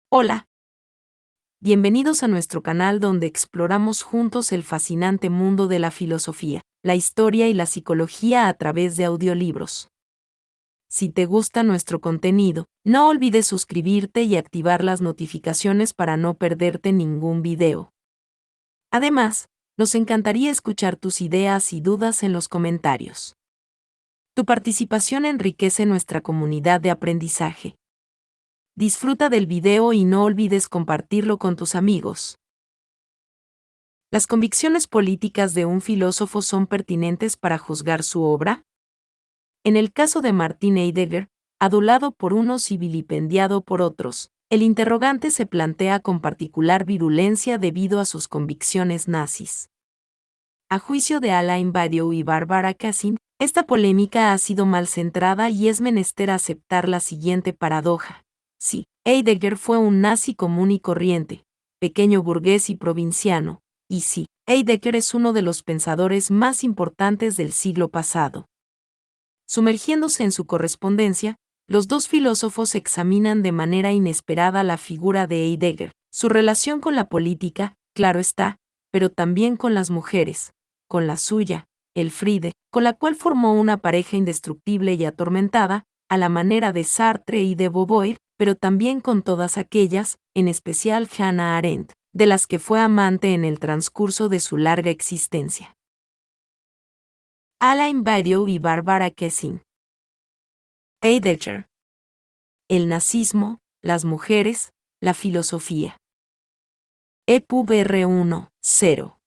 Hola, bienvenidos a nuestro canal donde exploramos juntos el fascinante mundo de la filosofía, la historia y la psicología a través de audiolibros. Si te gusta nuestro contenido, no olvides suscribirte y activar las notificaciones para no perderte ningún video. Además, nos encantaría escuchar tus ideas y dudas en los comentarios. Tu participación enriquece nuestra comunidad de aprendizaje. Disfruta del video y no olvides compartirlo con tus amigos. ¿Las convicciones políticas de un filósofo son pertinentes para juzgar su obra? En el caso de Martin Heidegger, adulado por unos y vilipendiado por otros, el interrogante se plantea con particular virulencia debido a sus convicciones nazis. A juicio de Alain Badiou y Barbara Cassin, esta polémica ha sido mal centrada y es menester aceptar la siguiente paradoja. Sí, Heidegger fue un nazi común y corriente, pequeño burgués y provinciano, y sí, Heidegger es uno de los pensadores más importantes del siglo pasado. Sumergiéndose en su correspondencia, los dos filósofos examinan de manera inesperada la figura de Heidegger, su relación con la política, claro está, pero también con las mujeres, con la suya, Elfriede, con la cual formó una pareja indestructible y atormentada, a la manera de Sartre y de Beauvoir, pero también con todas aquellas, en especial Hannah Arendt, de las que fue amante en el transcurso de su larga existencia. Alain Badiou y Barbara Cassin. Heidegger. El nazismo, las mujeres, la filosofía. EPUBR 1, 0.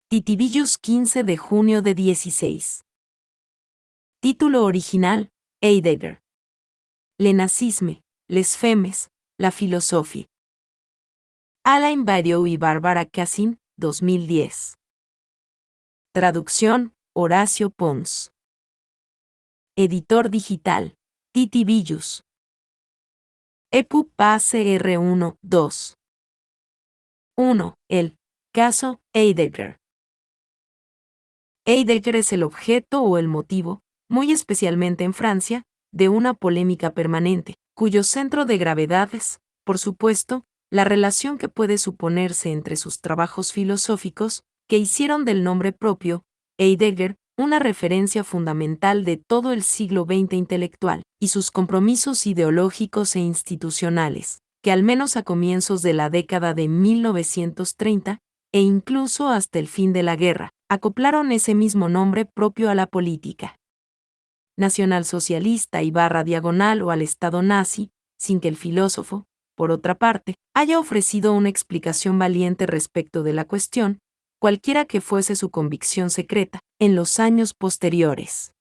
Titibillus 15 de junio de 16. Título original, Heidegger. Le nazisme, les femmes, la philosophie. Alain Badiou y Barbara Cassin, 2010. Traducción, Horacio Pons. Editor digital, Titibillus. EPUB ACR 1, 2. 1. El caso Heidegger. Heidegger es el objeto o el motivo, muy especialmente en Francia, de una polémica permanente, cuyo centro de gravedad es, por supuesto, la relación que puede suponerse entre sus trabajos filosóficos, que hicieron del nombre propio, Heidegger, una referencia fundamental de todo el siglo XX intelectual, y sus compromisos ideológicos e institucionales, que al menos a comienzos de la década de 1930, e incluso hasta el fin de la guerra, acoplaron ese mismo nombre propio a la política nacionalsocialista y /diagonal o al Estado nazi, sin que el filósofo, por otra parte, haya ofrecido una explicación valiente respecto de la cuestión, cualquiera que fuese su convicción secreta, en los años posteriores.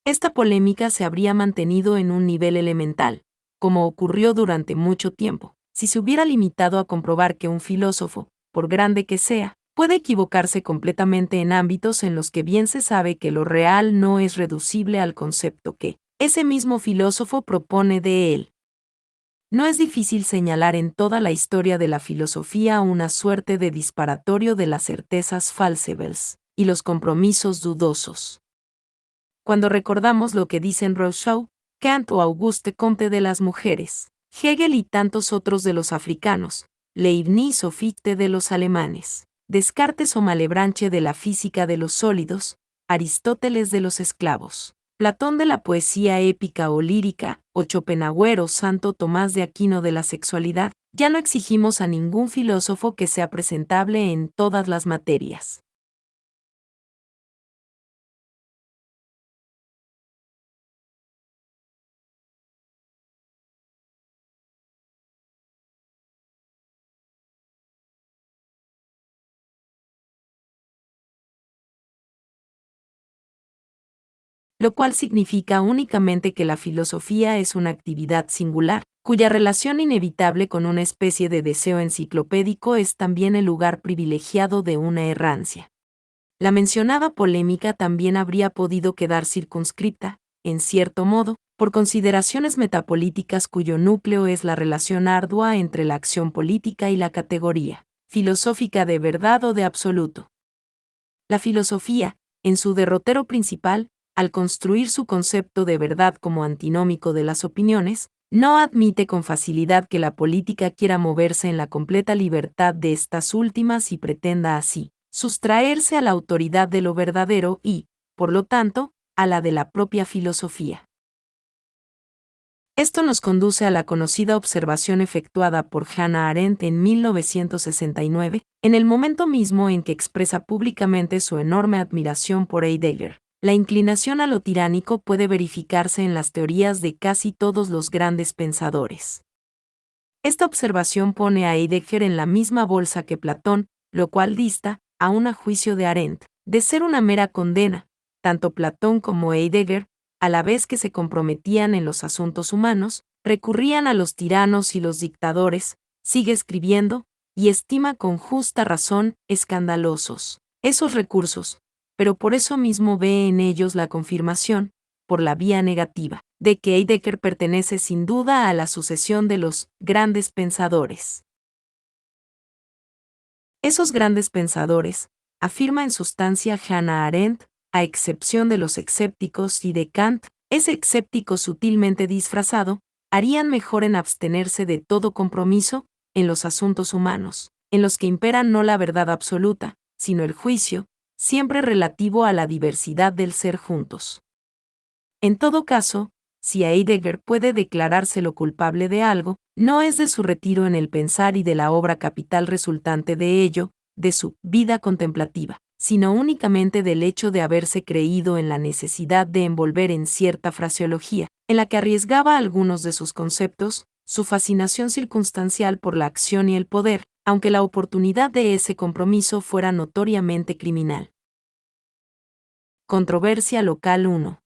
Esta polémica se habría mantenido en un nivel elemental, como ocurrió durante mucho tiempo, si se hubiera limitado a comprobar que un filósofo, por grande que sea, puede equivocarse completamente en ámbitos en los que bien se sabe que lo real no es reducible al concepto que ese mismo filósofo propone de él. No es difícil señalar en toda la historia de la filosofía una suerte de disparatorio de las certezas falsables y los compromisos dudosos. Cuando recordamos lo que dicen Rousseau, Kant o Auguste Comte de las mujeres, Hegel y tantos otros de los africanos, Leibniz o Fichte de los alemanes, Descartes o Malebranche de la física de los sólidos, Aristóteles de los esclavos, Platón de la poesía épica o lírica, o Schopenhauer o Santo Tomás de Aquino de la sexualidad, ya no exigimos a ningún filósofo que sea presentable en todas las materias. Lo cual significa únicamente que la filosofía es una actividad singular, cuya relación inevitable con una especie de deseo enciclopédico es también el lugar privilegiado de una errancia. La mencionada polémica también habría podido quedar circunscrita, en cierto modo, por consideraciones metapolíticas cuyo núcleo es la relación ardua entre la acción política y la categoría filosófica de verdad o de absoluto. La filosofía, en su derrotero principal, al construir su concepto de verdad como antinómico de las opiniones, no admite con facilidad que la política quiera moverse en la completa libertad de estas últimas y pretenda así sustraerse a la autoridad de lo verdadero y, por lo tanto, a la de la propia filosofía. Esto nos conduce a la conocida observación efectuada por Hannah Arendt en 1969, en el momento mismo en que expresa públicamente su enorme admiración por Heidegger. La inclinación a lo tiránico puede verificarse en las teorías de casi todos los grandes pensadores. Esta observación pone a Heidegger en la misma bolsa que Platón, lo cual dista, aun a juicio de Arendt, de ser una mera condena. Tanto Platón como Heidegger, a la vez que se comprometían en los asuntos humanos, recurrían a los tiranos y los dictadores, sigue escribiendo, y estima con justa razón escandalosos esos recursos, pero por eso mismo ve en ellos la confirmación, por la vía negativa, de que Heidegger pertenece sin duda a la sucesión de los grandes pensadores. Esos grandes pensadores, afirma en sustancia Hannah Arendt, a excepción de los escépticos y de Kant, ese escéptico sutilmente disfrazado, harían mejor en abstenerse de todo compromiso en los asuntos humanos, en los que impera no la verdad absoluta, sino el juicio, siempre relativo a la diversidad del ser juntos. En todo caso, si a Heidegger puede declarárselo culpable de algo, no es de su retiro en el pensar y de la obra capital resultante de ello, de su vida contemplativa, sino únicamente del hecho de haberse creído en la necesidad de envolver en cierta fraseología, en la que arriesgaba algunos de sus conceptos, su fascinación circunstancial por la acción y el poder, aunque la oportunidad de ese compromiso fuera notoriamente criminal. Controversia local 1.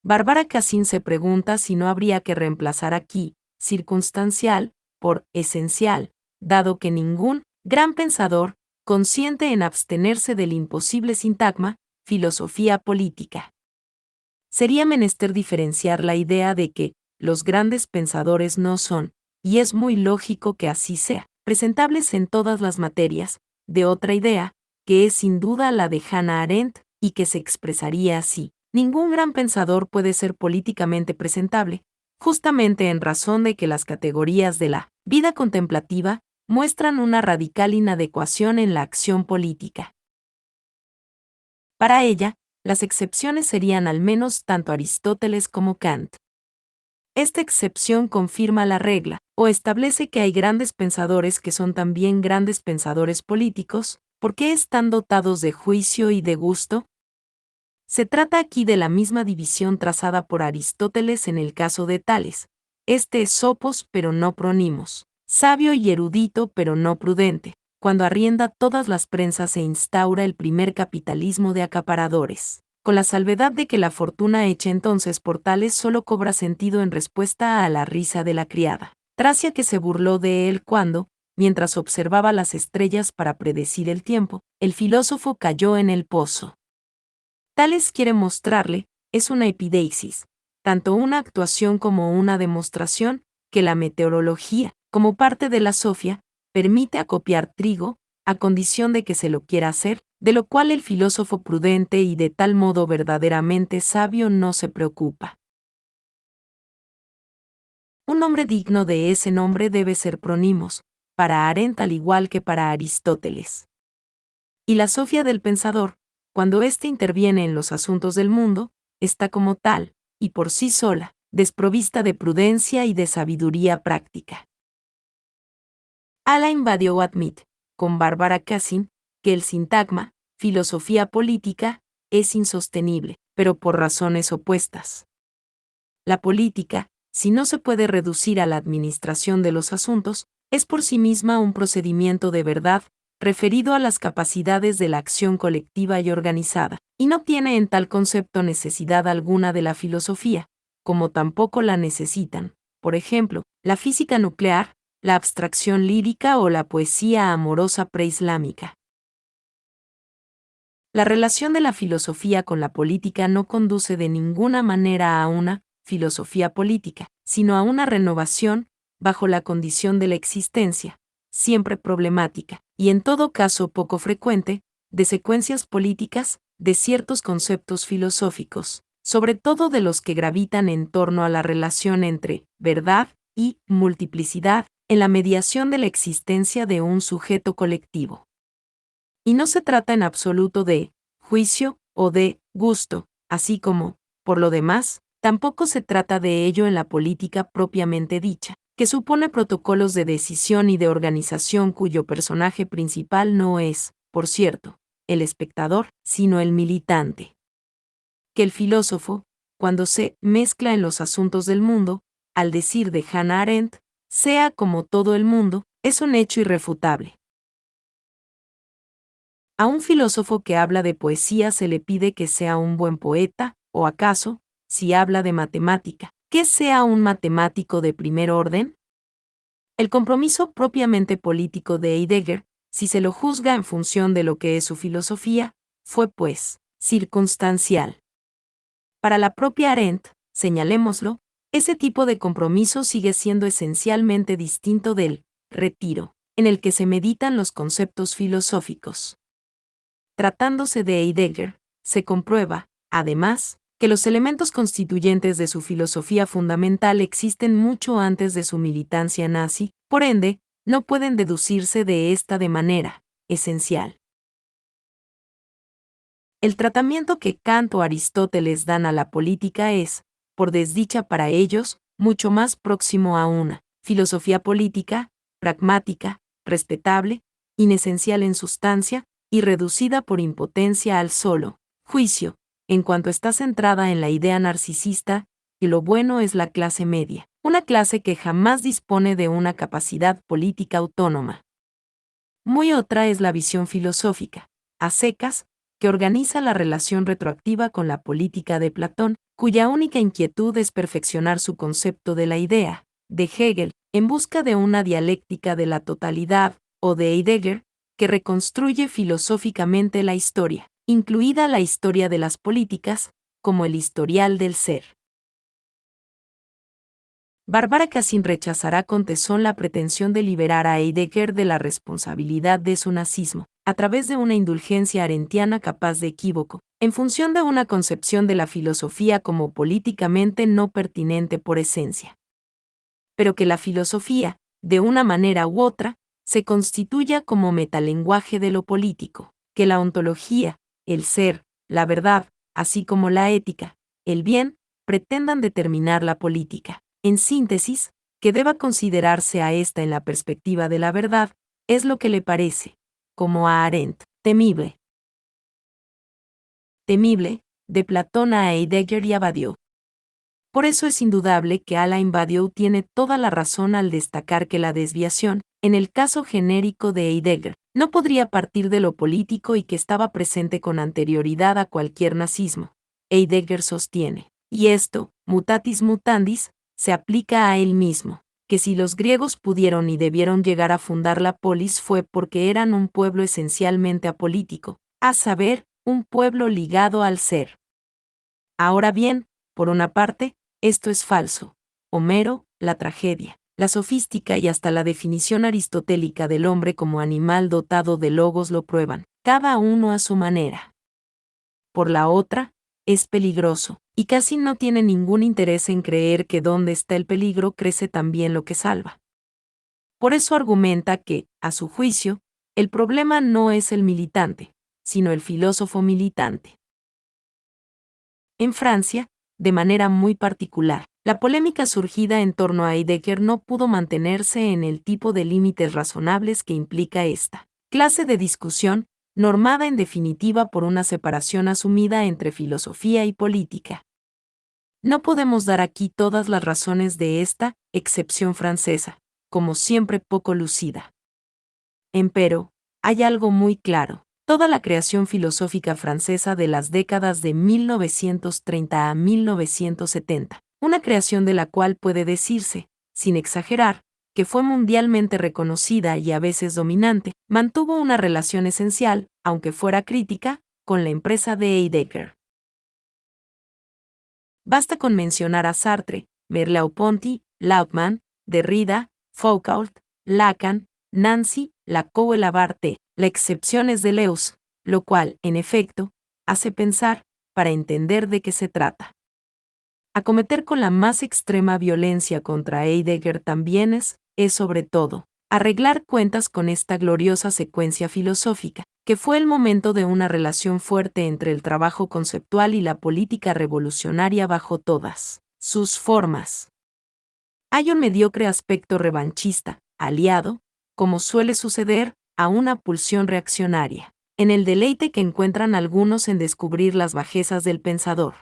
Bárbara Cassin se pregunta si no habría que reemplazar aquí, circunstancial, por esencial, dado que ningún gran pensador consiente en abstenerse del imposible sintagma, filosofía política. Sería menester diferenciar la idea de que los grandes pensadores no son, y es muy lógico que así sea, presentables en todas las materias, de otra idea, que es sin duda la de Hannah Arendt, y que se expresaría así. Ningún gran pensador puede ser políticamente presentable, justamente en razón de que las categorías de la vida contemplativa muestran una radical inadecuación en la acción política. Para ella, las excepciones serían al menos tanto Aristóteles como Kant. Esta excepción confirma la regla, o establece que hay grandes pensadores que son también grandes pensadores políticos, porque están dotados de juicio y de gusto. Se trata aquí de la misma división trazada por Aristóteles en el caso de Tales. Este es sopos pero no pronimos, sabio y erudito pero no prudente, cuando arrienda todas las prensas e instaura el primer capitalismo de acaparadores, con la salvedad de que la fortuna hecha entonces por Tales solo cobra sentido en respuesta a la risa de la criada, Tracia, que se burló de él cuando, mientras observaba las estrellas para predecir el tiempo, el filósofo cayó en el pozo. Tales quiere mostrarle, es una epideixis, tanto una actuación como una demostración, que la meteorología, como parte de la sofia, permite acopiar trigo, a condición de que se lo quiera hacer, de lo cual el filósofo prudente y de tal modo verdaderamente sabio no se preocupa. Un nombre digno de ese nombre debe ser pronimos, para Arendt al igual que para Aristóteles. Y la sofia del pensador, cuando éste interviene en los asuntos del mundo, está como tal, y por sí sola, desprovista de prudencia y de sabiduría práctica. Alain Badiou admite, con Bárbara Cassin, que el sintagma, filosofía política, es insostenible, pero por razones opuestas. La política, si no se puede reducir a la administración de los asuntos, es por sí misma un procedimiento de verdad, referido a las capacidades de la acción colectiva y organizada, y no tiene en tal concepto necesidad alguna de la filosofía, como tampoco la necesitan, por ejemplo, la física nuclear, la abstracción lírica o la poesía amorosa preislámica. La relación de la filosofía con la política no conduce de ninguna manera a una filosofía política, sino a una renovación, bajo la condición de la existencia, siempre problemática, y en todo caso poco frecuente, de secuencias políticas, de ciertos conceptos filosóficos, sobre todo de los que gravitan en torno a la relación entre verdad y multiplicidad en la mediación de la existencia de un sujeto colectivo. Y no se trata en absoluto de juicio o de gusto, así como, por lo demás, tampoco se trata de ello en la política propiamente dicha, que supone protocolos de decisión y de organización cuyo personaje principal no es, por cierto, el espectador, sino el militante. Que el filósofo, cuando se mezcla en los asuntos del mundo, al decir de Hannah Arendt, sea como todo el mundo, es un hecho irrefutable. A un filósofo que habla de poesía se le pide que sea un buen poeta, o acaso, si habla de matemática, que sea un matemático de primer orden. El compromiso propiamente político de Heidegger, si se lo juzga en función de lo que es su filosofía, fue pues circunstancial. Para la propia Arendt, señalémoslo, ese tipo de compromiso sigue siendo esencialmente distinto del retiro, en el que se meditan los conceptos filosóficos. Tratándose de Heidegger, se comprueba, además, que los elementos constituyentes de su filosofía fundamental existen mucho antes de su militancia nazi, por ende, no pueden deducirse de esta de manera esencial. El tratamiento que Kant o Aristóteles dan a la política es, por desdicha para ellos, mucho más próximo a una filosofía política, pragmática, respetable, inesencial en sustancia, y reducida por impotencia al solo juicio, en cuanto está centrada en la idea narcisista, que lo bueno es la clase media, una clase que jamás dispone de una capacidad política autónoma. Muy otra es la visión filosófica, a secas, que organiza la relación retroactiva con la política de Platón, cuya única inquietud es perfeccionar su concepto de la idea, de Hegel, en busca de una dialéctica de la totalidad, o de Heidegger, que reconstruye filosóficamente la historia, incluida la historia de las políticas, como el historial del ser. Bárbara Cassin rechazará con tesón la pretensión de liberar a Heidegger de la responsabilidad de su nazismo, a través de una indulgencia arendtiana capaz de equívoco, en función de una concepción de la filosofía como políticamente no pertinente por esencia. Pero que la filosofía, de una manera u otra, se constituya como metalenguaje de lo político, que la ontología, el ser, la verdad, así como la ética, el bien, pretendan determinar la política. En síntesis, que deba considerarse a esta en la perspectiva de la verdad, es lo que le parece, como a Arendt, temible. Temible, de Platón a Heidegger y a Badiou. Por eso es indudable que Alain Badiou tiene toda la razón al destacar que la desviación, en el caso genérico de Heidegger, no podría partir de lo político y que estaba presente con anterioridad a cualquier nazismo. Heidegger sostiene, y esto, mutatis mutandis, se aplica a él mismo, que si los griegos pudieron y debieron llegar a fundar la polis fue porque eran un pueblo esencialmente apolítico, a saber, un pueblo ligado al ser. Ahora bien, por una parte, esto es falso. Homero, la tragedia, la sofística y hasta la definición aristotélica del hombre como animal dotado de logos lo prueban, cada uno a su manera. Por la otra, es peligroso, y casi no tiene ningún interés en creer que donde está el peligro crece también lo que salva. Por eso argumenta que, a su juicio, el problema no es el militante, sino el filósofo militante. En Francia, de manera muy particular, la polémica surgida en torno a Heidegger no pudo mantenerse en el tipo de límites razonables que implica esta clase de discusión, normada en definitiva por una separación asumida entre filosofía y política. No podemos dar aquí todas las razones de esta excepción francesa, como siempre poco lucida. Empero, hay algo muy claro. Toda la creación filosófica francesa de las décadas de 1930 a 1970, una creación de la cual puede decirse, sin exagerar, que fue mundialmente reconocida y a veces dominante, mantuvo una relación esencial, aunque fuera crítica, con la empresa de Heidegger. Basta con mencionar a Sartre, Merleau-Ponty, Lautmann, Derrida, Foucault, Lacan, Nancy, Lacan, la excepción es Deleuze, lo cual, en efecto, hace pensar para entender de qué se trata. Acometer con la más extrema violencia contra Heidegger también es, sobre todo, arreglar cuentas con esta gloriosa secuencia filosófica, que fue el momento de una relación fuerte entre el trabajo conceptual y la política revolucionaria bajo todas sus formas. Hay un mediocre aspecto revanchista, aliado, como suele suceder, a una pulsión reaccionaria, en el deleite que encuentran algunos en descubrir las bajezas del pensador.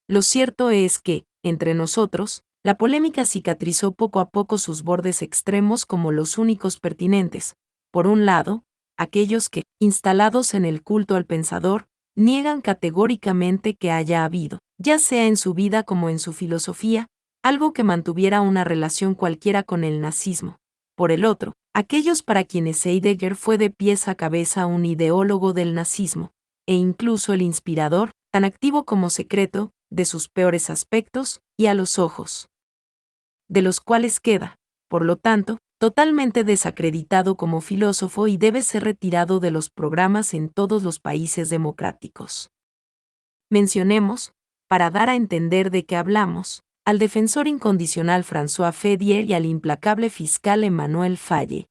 Lo cierto es que, entre nosotros, la polémica cicatrizó poco a poco sus bordes extremos como los únicos pertinentes. Por un lado, aquellos que, instalados en el culto al pensador, niegan categóricamente que haya habido, ya sea en su vida como en su filosofía, algo que mantuviera una relación cualquiera con el nazismo. Por el otro, aquellos para quienes Heidegger fue de pies a cabeza un ideólogo del nazismo, e incluso el inspirador, tan activo como secreto, de sus peores aspectos, y a los ojos de los cuales queda, por lo tanto, totalmente desacreditado como filósofo y debe ser retirado de los programas en todos los países democráticos. Mencionemos, para dar a entender de qué hablamos, al defensor incondicional François Fedier y al implacable fiscal Emmanuel Faye.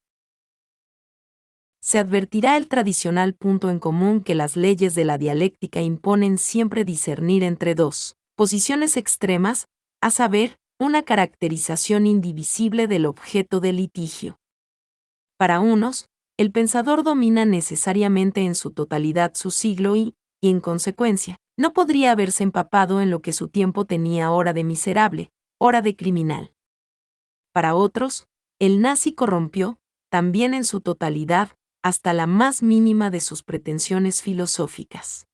Se advertirá el tradicional punto en común que las leyes de la dialéctica imponen siempre discernir entre dos posiciones extremas, a saber, una caracterización indivisible del objeto del litigio. Para unos, el pensador domina necesariamente en su totalidad su siglo y, en consecuencia, no podría haberse empapado en lo que su tiempo tenía hora de miserable, hora de criminal. Para otros, el nazi corrompió, también en su totalidad, hasta la más mínima de sus pretensiones filosóficas.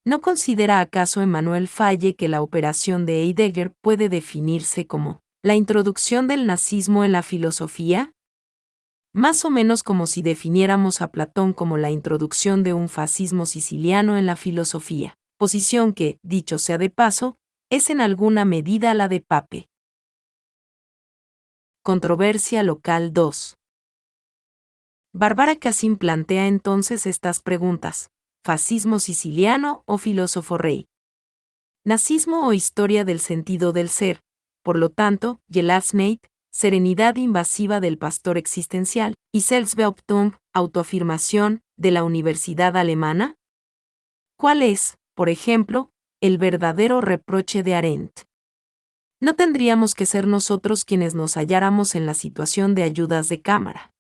¿No considera acaso Emmanuel Faye que la operación de Heidegger puede definirse como la introducción del nazismo en la filosofía? Más o menos como si definiéramos a Platón como la introducción de un fascismo siciliano en la filosofía, posición que, dicho sea de paso, es en alguna medida la de Pape. Controversia local 2. Bárbara Cassim plantea entonces estas preguntas: ¿fascismo siciliano o filósofo rey? Nazismo o historia del sentido del ser, por lo tanto, Gelassenheit, serenidad invasiva del pastor existencial, y Selbstbehauptung, autoafirmación, de la universidad alemana? ¿Cuál es, por ejemplo, el verdadero reproche de Arendt? No tendríamos que ser nosotros quienes nos halláramos en la situación de ayudas de cámara.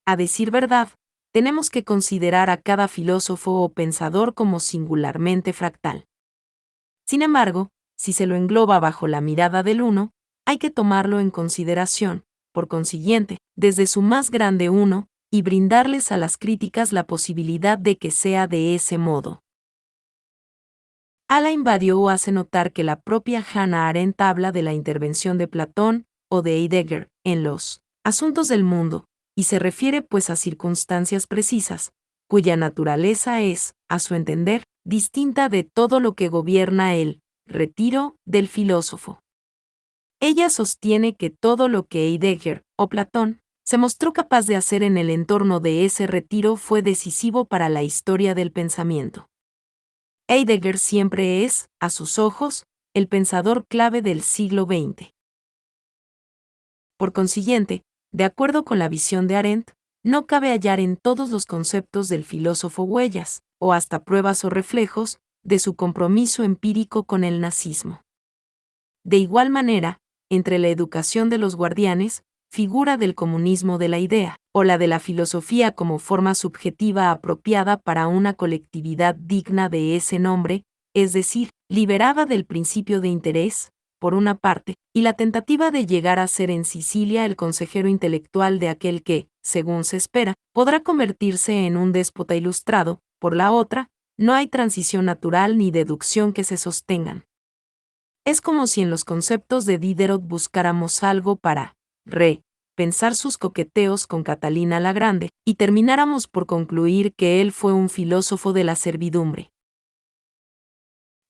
A decir verdad, tenemos que considerar a cada filósofo o pensador como singularmente fractal. Sin embargo, si se lo engloba bajo la mirada del uno, hay que tomarlo en consideración, por consiguiente, desde su más grande uno, y brindarles a las críticas la posibilidad de que sea de ese modo. Alain Badiou hace notar que la propia Hannah Arendt habla de la intervención de Platón o de Heidegger en los asuntos del mundo, y se refiere pues a circunstancias precisas, cuya naturaleza es, a su entender, distinta de todo lo que gobierna el retiro del filósofo. Ella sostiene que todo lo que Heidegger, o Platón, se mostró capaz de hacer en el entorno de ese retiro fue decisivo para la historia del pensamiento. Heidegger siempre es, a sus ojos, el pensador clave del siglo XX. Por consiguiente, de acuerdo con la visión de Arendt, no cabe hallar en todos los conceptos del filósofo huellas, o hasta pruebas o reflejos, de su compromiso empírico con el nazismo. De igual manera, entre la educación de los guardianes, figura del comunismo de la idea, o la de la filosofía como forma subjetiva apropiada para una colectividad digna de ese nombre, es decir, liberada del principio de interés, por una parte, y la tentativa de llegar a ser en Sicilia el consejero intelectual de aquel que, según se espera, podrá convertirse en un déspota ilustrado, por la otra, no hay transición natural ni deducción que se sostengan. Es como si en los conceptos de Diderot buscáramos algo para pensar sus coqueteos con Catalina la Grande, y termináramos por concluir que él fue un filósofo de la servidumbre.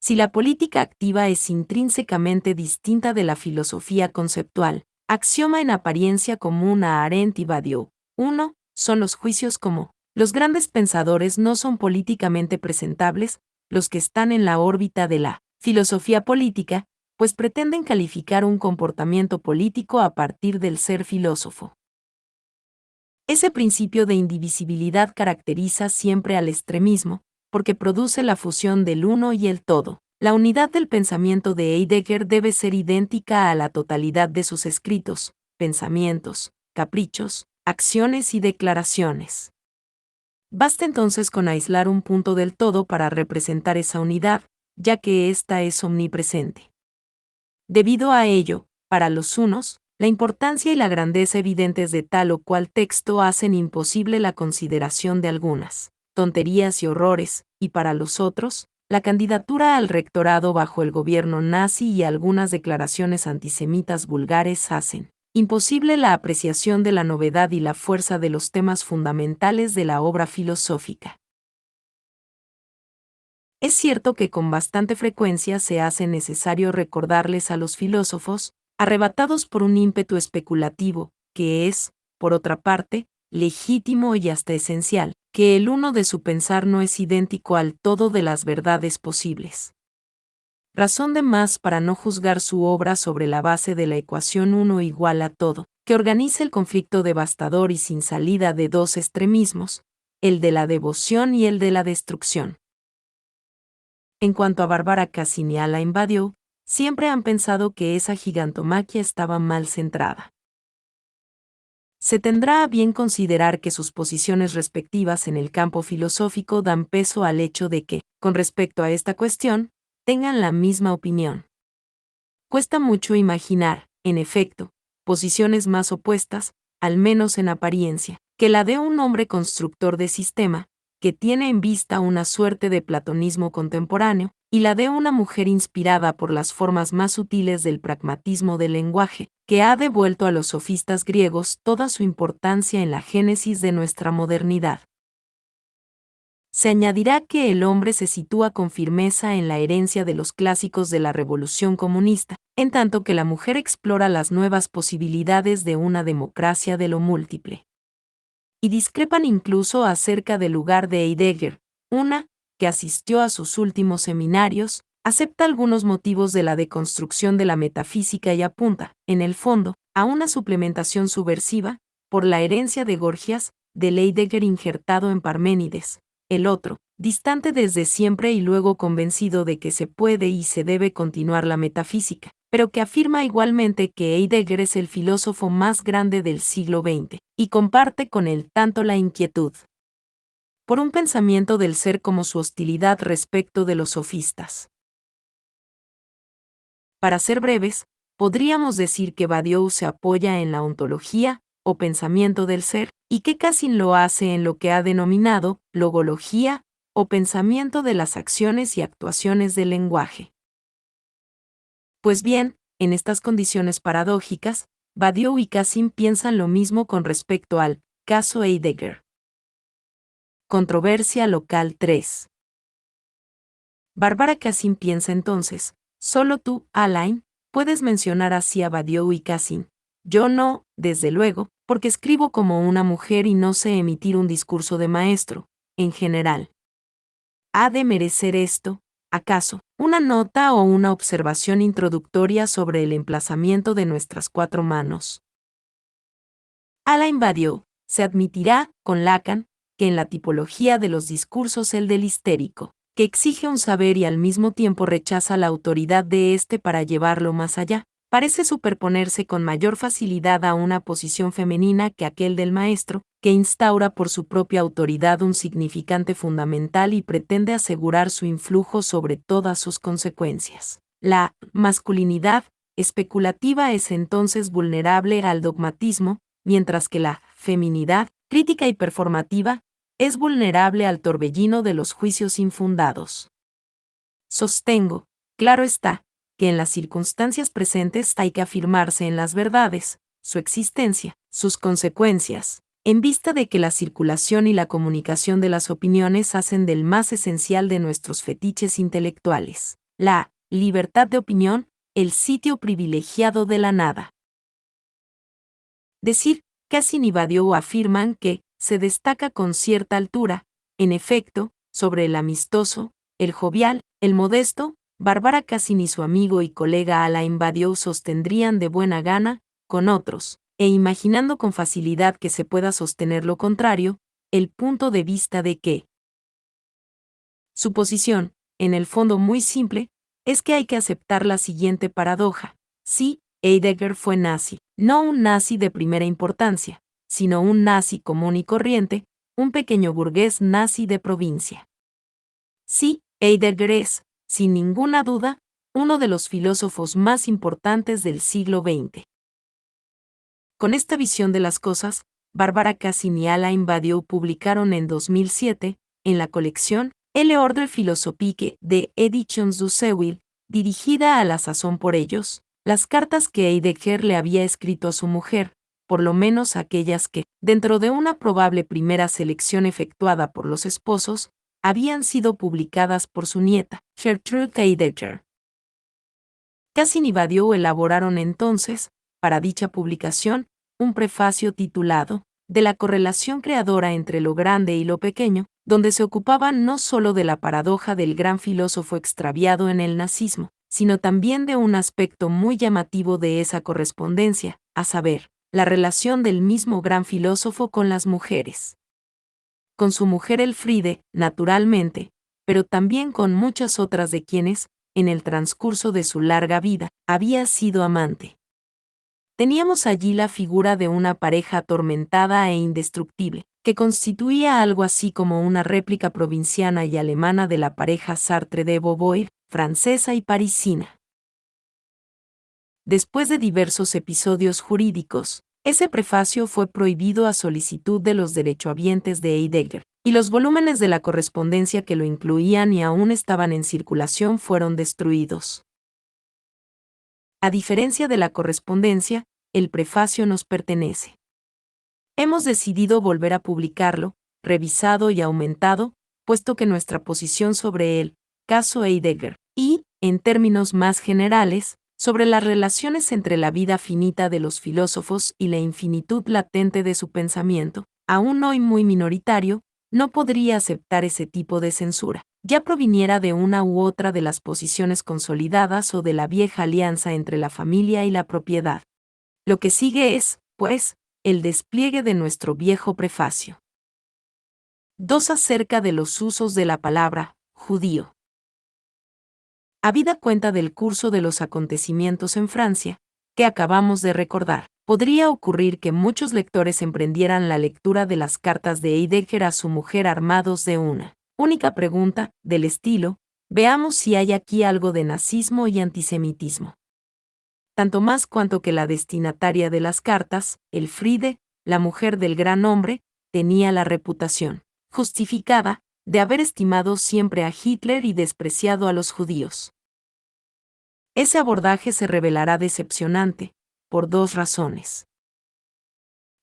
Si la política activa es intrínsecamente distinta de la filosofía conceptual, axioma en apariencia común a Arendt y Badiou, uno, son los juicios como Los grandes pensadores no son políticamente presentables, los que están en la órbita de la filosofía política, pues pretenden calificar un comportamiento político a partir del ser filósofo. Ese principio de indivisibilidad caracteriza siempre al extremismo, porque produce la fusión del uno y el todo. La unidad del pensamiento de Heidegger debe ser idéntica a la totalidad de sus escritos, pensamientos, caprichos, acciones y declaraciones. Basta entonces con aislar un punto del todo para representar esa unidad, ya que ésta es omnipresente. Debido a ello, para los unos, la importancia y la grandeza evidentes de tal o cual texto hacen imposible la consideración de algunas tonterías y horrores, y para los otros, la candidatura al rectorado bajo el gobierno nazi y algunas declaraciones antisemitas vulgares hacen imposible la apreciación de la novedad y la fuerza de los temas fundamentales de la obra filosófica. Es cierto que con bastante frecuencia se hace necesario recordarles a los filósofos, arrebatados por un ímpetu especulativo, que es, por otra parte, legítimo y hasta esencial, que el uno de su pensar no es idéntico al todo de las verdades posibles. Razón de más para no juzgar su obra sobre la base de la ecuación uno igual a todo, que organiza el conflicto devastador y sin salida de dos extremismos, el de la devoción y el de la destrucción. En cuanto a Bárbara Cassin y Alain Badiou, siempre han pensado que esa gigantomaquia estaba mal centrada. Se tendrá a bien considerar que sus posiciones respectivas en el campo filosófico dan peso al hecho de que, con respecto a esta cuestión, tengan la misma opinión. Cuesta mucho imaginar, en efecto, posiciones más opuestas, al menos en apariencia, que la de un hombre constructor de sistema, que tiene en vista una suerte de platonismo contemporáneo, y la de una mujer inspirada por las formas más sutiles del pragmatismo del lenguaje, que ha devuelto a los sofistas griegos toda su importancia en la génesis de nuestra modernidad. Se añadirá que el hombre se sitúa con firmeza en la herencia de los clásicos de la Revolución comunista, en tanto que la mujer explora las nuevas posibilidades de una democracia de lo múltiple. Y discrepan incluso acerca del lugar de Heidegger, una, que asistió a sus últimos seminarios, acepta algunos motivos de la deconstrucción de la metafísica y apunta, en el fondo, a una suplementación subversiva, por la herencia de Gorgias, del Heidegger injertado en Parménides. El otro, distante desde siempre y luego convencido de que se puede y se debe continuar la metafísica, pero que afirma igualmente que Heidegger es el filósofo más grande del siglo XX, y comparte con él tanto la inquietud por un pensamiento del ser como su hostilidad respecto de los sofistas. Para ser breves, podríamos decir que Badiou se apoya en la ontología, o pensamiento del ser, y que Cassin lo hace en lo que ha denominado logología, o pensamiento de las acciones y actuaciones del lenguaje. Pues bien, en estas condiciones paradójicas, Badiou y Cassin piensan lo mismo con respecto al caso Heidegger. Controversia local 3. Bárbara Cassin piensa entonces, solo tú, Alain, puedes mencionar así a Badiou y Cassin. Yo no, desde luego, porque escribo como una mujer y no sé emitir un discurso de maestro, en general. ¿Ha de merecer esto, acaso, una nota o una observación introductoria sobre el emplazamiento de nuestras cuatro manos? Alain Badiou, se admitirá, con Lacan, que en la tipología de los discursos el del histérico, que exige un saber y al mismo tiempo rechaza la autoridad de éste para llevarlo más allá, parece superponerse con mayor facilidad a una posición femenina que aquel del maestro, que instaura por su propia autoridad un significante fundamental y pretende asegurar su influjo sobre todas sus consecuencias. La masculinidad especulativa es entonces vulnerable al dogmatismo, mientras que la feminidad, crítica y performativa, es vulnerable al torbellino de los juicios infundados. Sostengo, claro está, que en las circunstancias presentes hay que afirmarse en las verdades, su existencia, sus consecuencias, en vista de que la circulación y la comunicación de las opiniones hacen del más esencial de nuestros fetiches intelectuales, la libertad de opinión, el sitio privilegiado de la nada. Decir, Cassin y Badiou afirman que, se destaca con cierta altura, en efecto, sobre el amistoso, el jovial, el modesto. Bárbara Cassini y su amigo y colega Alain Badiou sostendrían de buena gana, con otros, e imaginando con facilidad que se pueda sostener lo contrario, el punto de vista de que su posición, en el fondo muy simple, es que hay que aceptar la siguiente paradoja. Sí, Heidegger fue nazi, no un nazi de primera importancia, sino un nazi común y corriente, un pequeño burgués nazi de provincia. Sí, Heidegger es, sin ninguna duda, uno de los filósofos más importantes del siglo XX. Con esta visión de las cosas, Bárbara Cassini y Alain Badiou publicaron en 2007, en la colección L'Ordre philosophique de Editions du Seuil, dirigida a la sazón por ellos, las cartas que Heidegger le había escrito a su mujer, por lo menos aquellas que, dentro de una probable primera selección efectuada por los esposos, habían sido publicadas por su nieta, Gertrude Heidegger. Cassini y Badiou elaboraron entonces, para dicha publicación, un prefacio titulado De la correlación creadora entre lo grande y lo pequeño, donde se ocupaban no sólo de la paradoja del gran filósofo extraviado en el nazismo, sino también de un aspecto muy llamativo de esa correspondencia, a saber, la relación del mismo gran filósofo con las mujeres. Con su mujer Elfriede, naturalmente, pero también con muchas otras de quienes, en el transcurso de su larga vida, había sido amante. Teníamos allí la figura de una pareja atormentada e indestructible, que constituía algo así como una réplica provinciana y alemana de la pareja Sartre de Beauvoir, francesa y parisina. Después de diversos episodios jurídicos, ese prefacio fue prohibido a solicitud de los derechohabientes de Heidegger, y los volúmenes de la correspondencia que lo incluían y aún estaban en circulación fueron destruidos. A diferencia de la correspondencia, el prefacio nos pertenece. Hemos decidido volver a publicarlo, revisado y aumentado, puesto que nuestra posición sobre el caso Heidegger y, en términos más generales, sobre las relaciones entre la vida finita de los filósofos y la infinitud latente de su pensamiento, aún hoy muy minoritario, no podría aceptar ese tipo de censura, ya proviniera de una u otra de las posiciones consolidadas o de la vieja alianza entre la familia y la propiedad. Lo que sigue es, pues, el despliegue de nuestro viejo prefacio. 2. Acerca de los usos de la palabra judío. Habida cuenta del curso de los acontecimientos en Francia, que acabamos de recordar, podría ocurrir que muchos lectores emprendieran la lectura de las cartas de Heidegger a su mujer armados de una única pregunta, del estilo: veamos si hay aquí algo de nazismo y antisemitismo. Tanto más cuanto que la destinataria de las cartas, Elfriede, la mujer del gran hombre, tenía la reputación, justificada, de haber estimado siempre a Hitler y despreciado a los judíos. Ese abordaje se revelará decepcionante, por 2 razones.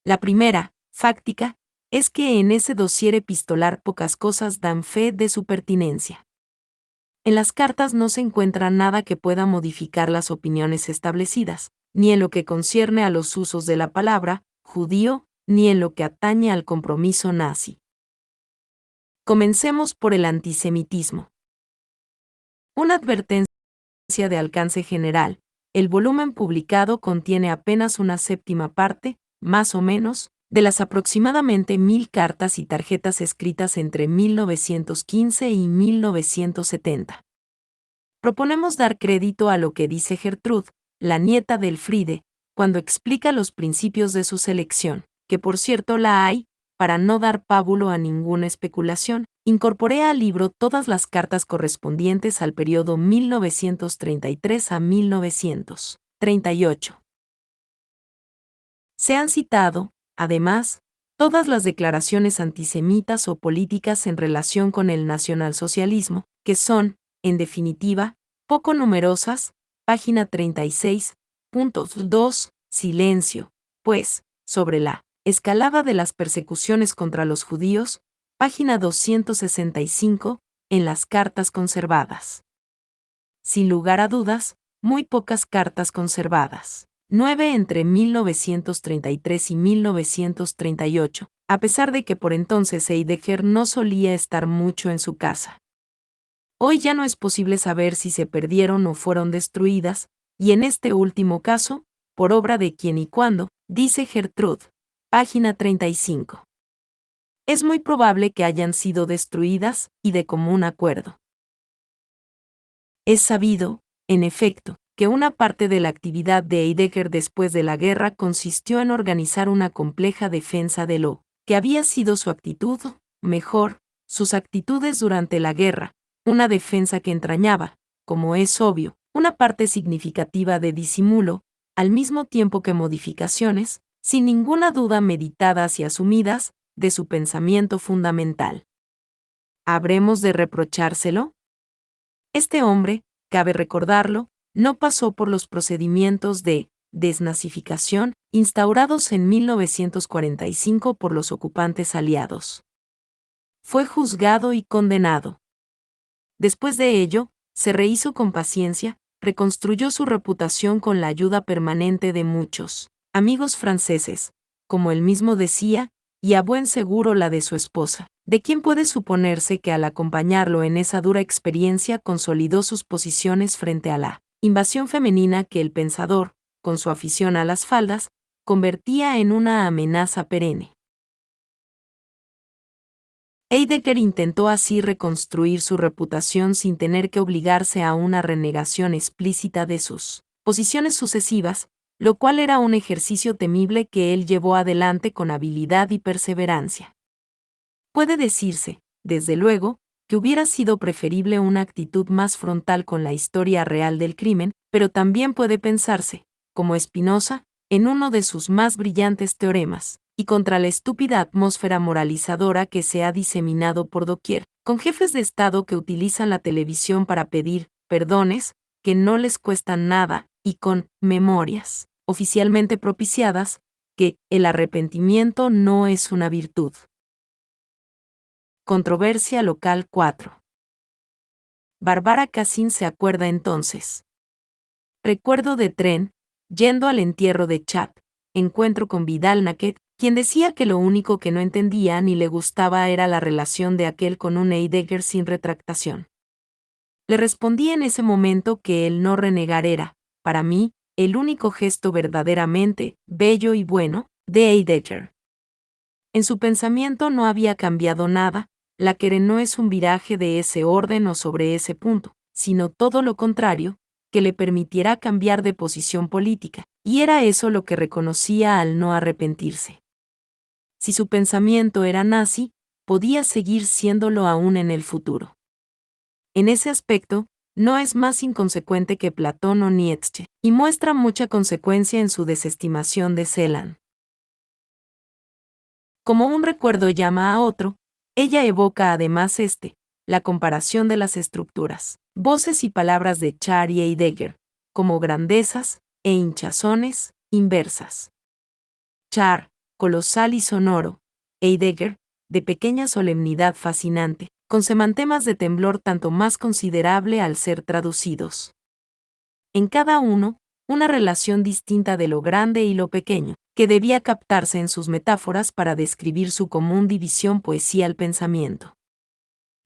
La primera, fáctica, es que en ese dossier epistolar pocas cosas dan fe de su pertinencia. En las cartas no se encuentra nada que pueda modificar las opiniones establecidas, ni en lo que concierne a los usos de la palabra judío, ni en lo que atañe al compromiso nazi. Comencemos por el antisemitismo. Una advertencia de alcance general: el volumen publicado contiene apenas una séptima parte, más o menos, de las aproximadamente 1000 cartas y tarjetas escritas entre 1915 y 1970. Proponemos dar crédito a lo que dice Gertrude, la nieta de Elfriede, cuando explica los principios de su selección, que por cierto la hay. Para no dar pábulo a ninguna especulación, incorporé al libro todas las cartas correspondientes al periodo 1933 a 1938. Se han citado, además, todas las declaraciones antisemitas o políticas en relación con el nacionalsocialismo, que son, en definitiva, poco numerosas. Página 36. 2. Silencio, pues, sobre la escalada de las persecuciones contra los judíos, página 265, en las cartas conservadas. Sin lugar a dudas, muy pocas cartas conservadas. 9 entre 1933 y 1938, a pesar de que por entonces Heidegger no solía estar mucho en su casa. Hoy ya no es posible saber si se perdieron o fueron destruidas, y en este último caso, por obra de quién y cuándo, dice Gertrude, página 35. Es muy probable que hayan sido destruidas, y de común acuerdo. Es sabido, en efecto, que una parte de la actividad de Heidegger después de la guerra consistió en organizar una compleja defensa de lo que había sido su actitud, mejor, sus actitudes durante la guerra, una defensa que entrañaba, como es obvio, una parte significativa de disimulo, al mismo tiempo que modificaciones, sin ninguna duda meditadas y asumidas, de su pensamiento fundamental. ¿Habremos de reprochárselo? Este hombre, cabe recordarlo, no pasó por los procedimientos de desnazificación instaurados en 1945 por los ocupantes aliados. Fue juzgado y condenado. Después de ello, se rehizo con paciencia, reconstruyó su reputación con la ayuda permanente de muchos amigos franceses, como él mismo decía, y a buen seguro la de su esposa, de quien puede suponerse que al acompañarlo en esa dura experiencia consolidó sus posiciones frente a la invasión femenina que el pensador, con su afición a las faldas, convertía en una amenaza perenne. Heidegger intentó así reconstruir su reputación sin tener que obligarse a una renegación explícita de sus posiciones sucesivas, lo cual era un ejercicio temible que él llevó adelante con habilidad y perseverancia. Puede decirse, desde luego, que hubiera sido preferible una actitud más frontal con la historia real del crimen, pero también puede pensarse, como Spinoza, en uno de sus más brillantes teoremas, y contra la estúpida atmósfera moralizadora que se ha diseminado por doquier, con jefes de Estado que utilizan la televisión para pedir perdones, que no les cuestan nada, y con memorias, oficialmente propiciadas, que el arrepentimiento no es una virtud. Controversia local 4. Bárbara Cassin se acuerda entonces. Recuerdo de tren, yendo al entierro de Chap, encuentro con Vidal Naquet, quien decía que lo único que no entendía ni le gustaba era la relación de aquel con un Heidegger sin retractación. Le respondí en ese momento que el no renegar era, para mí, el único gesto verdaderamente bello y bueno de Heidegger. En su pensamiento no había cambiado nada, la querer no es un viraje de ese orden o sobre ese punto, sino todo lo contrario, que le permitiera cambiar de posición política, y era eso lo que reconocía al no arrepentirse. Si su pensamiento era nazi, podía seguir siéndolo aún en el futuro. En ese aspecto, no es más inconsecuente que Platón o Nietzsche, y muestra mucha consecuencia en su desestimación de Celan. Como un recuerdo llama a otro, ella evoca además la comparación de las estructuras, voces y palabras de Char y Heidegger, como grandezas e hinchazones inversas. Char, colosal y sonoro, Heidegger, de pequeña solemnidad fascinante, con semantemas de temblor tanto más considerable al ser traducidos. En cada uno, una relación distinta de lo grande y lo pequeño, que debía captarse en sus metáforas para describir su común división poesía al pensamiento.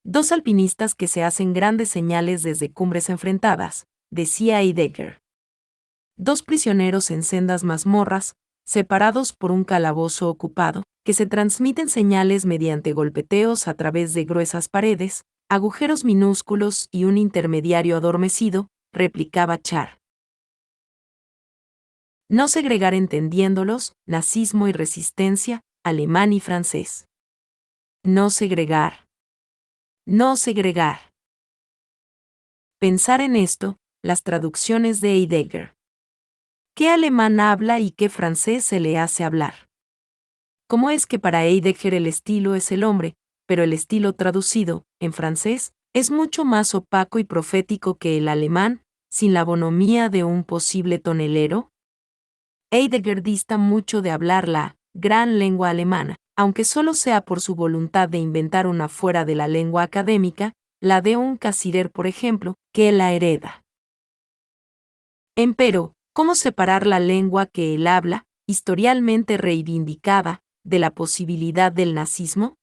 Dos alpinistas que se hacen grandes señales desde cumbres enfrentadas, decía Heidegger. Dos prisioneros en sendas mazmorras, separados por un calabozo ocupado, que se transmiten señales mediante golpeteos a través de gruesas paredes, agujeros minúsculos y un intermediario adormecido, replicaba Char. No segregar entendiéndolos, nazismo y resistencia, alemán y francés. No segregar. No segregar. Pensar en esto, las traducciones de Heidegger. ¿Qué alemán habla y qué francés se le hace hablar? ¿Cómo es que para Heidegger el estilo es el hombre, pero el estilo traducido, en francés, es mucho más opaco y profético que el alemán, sin la bonomía de un posible tonelero? Heidegger dista mucho de hablar la gran lengua alemana, aunque solo sea por su voluntad de inventar una fuera de la lengua académica, la de un Cassirer por ejemplo, que la hereda. Empero, ¿Cómo separar la lengua que él habla, historialmente reivindicada, de la posibilidad del nazismo?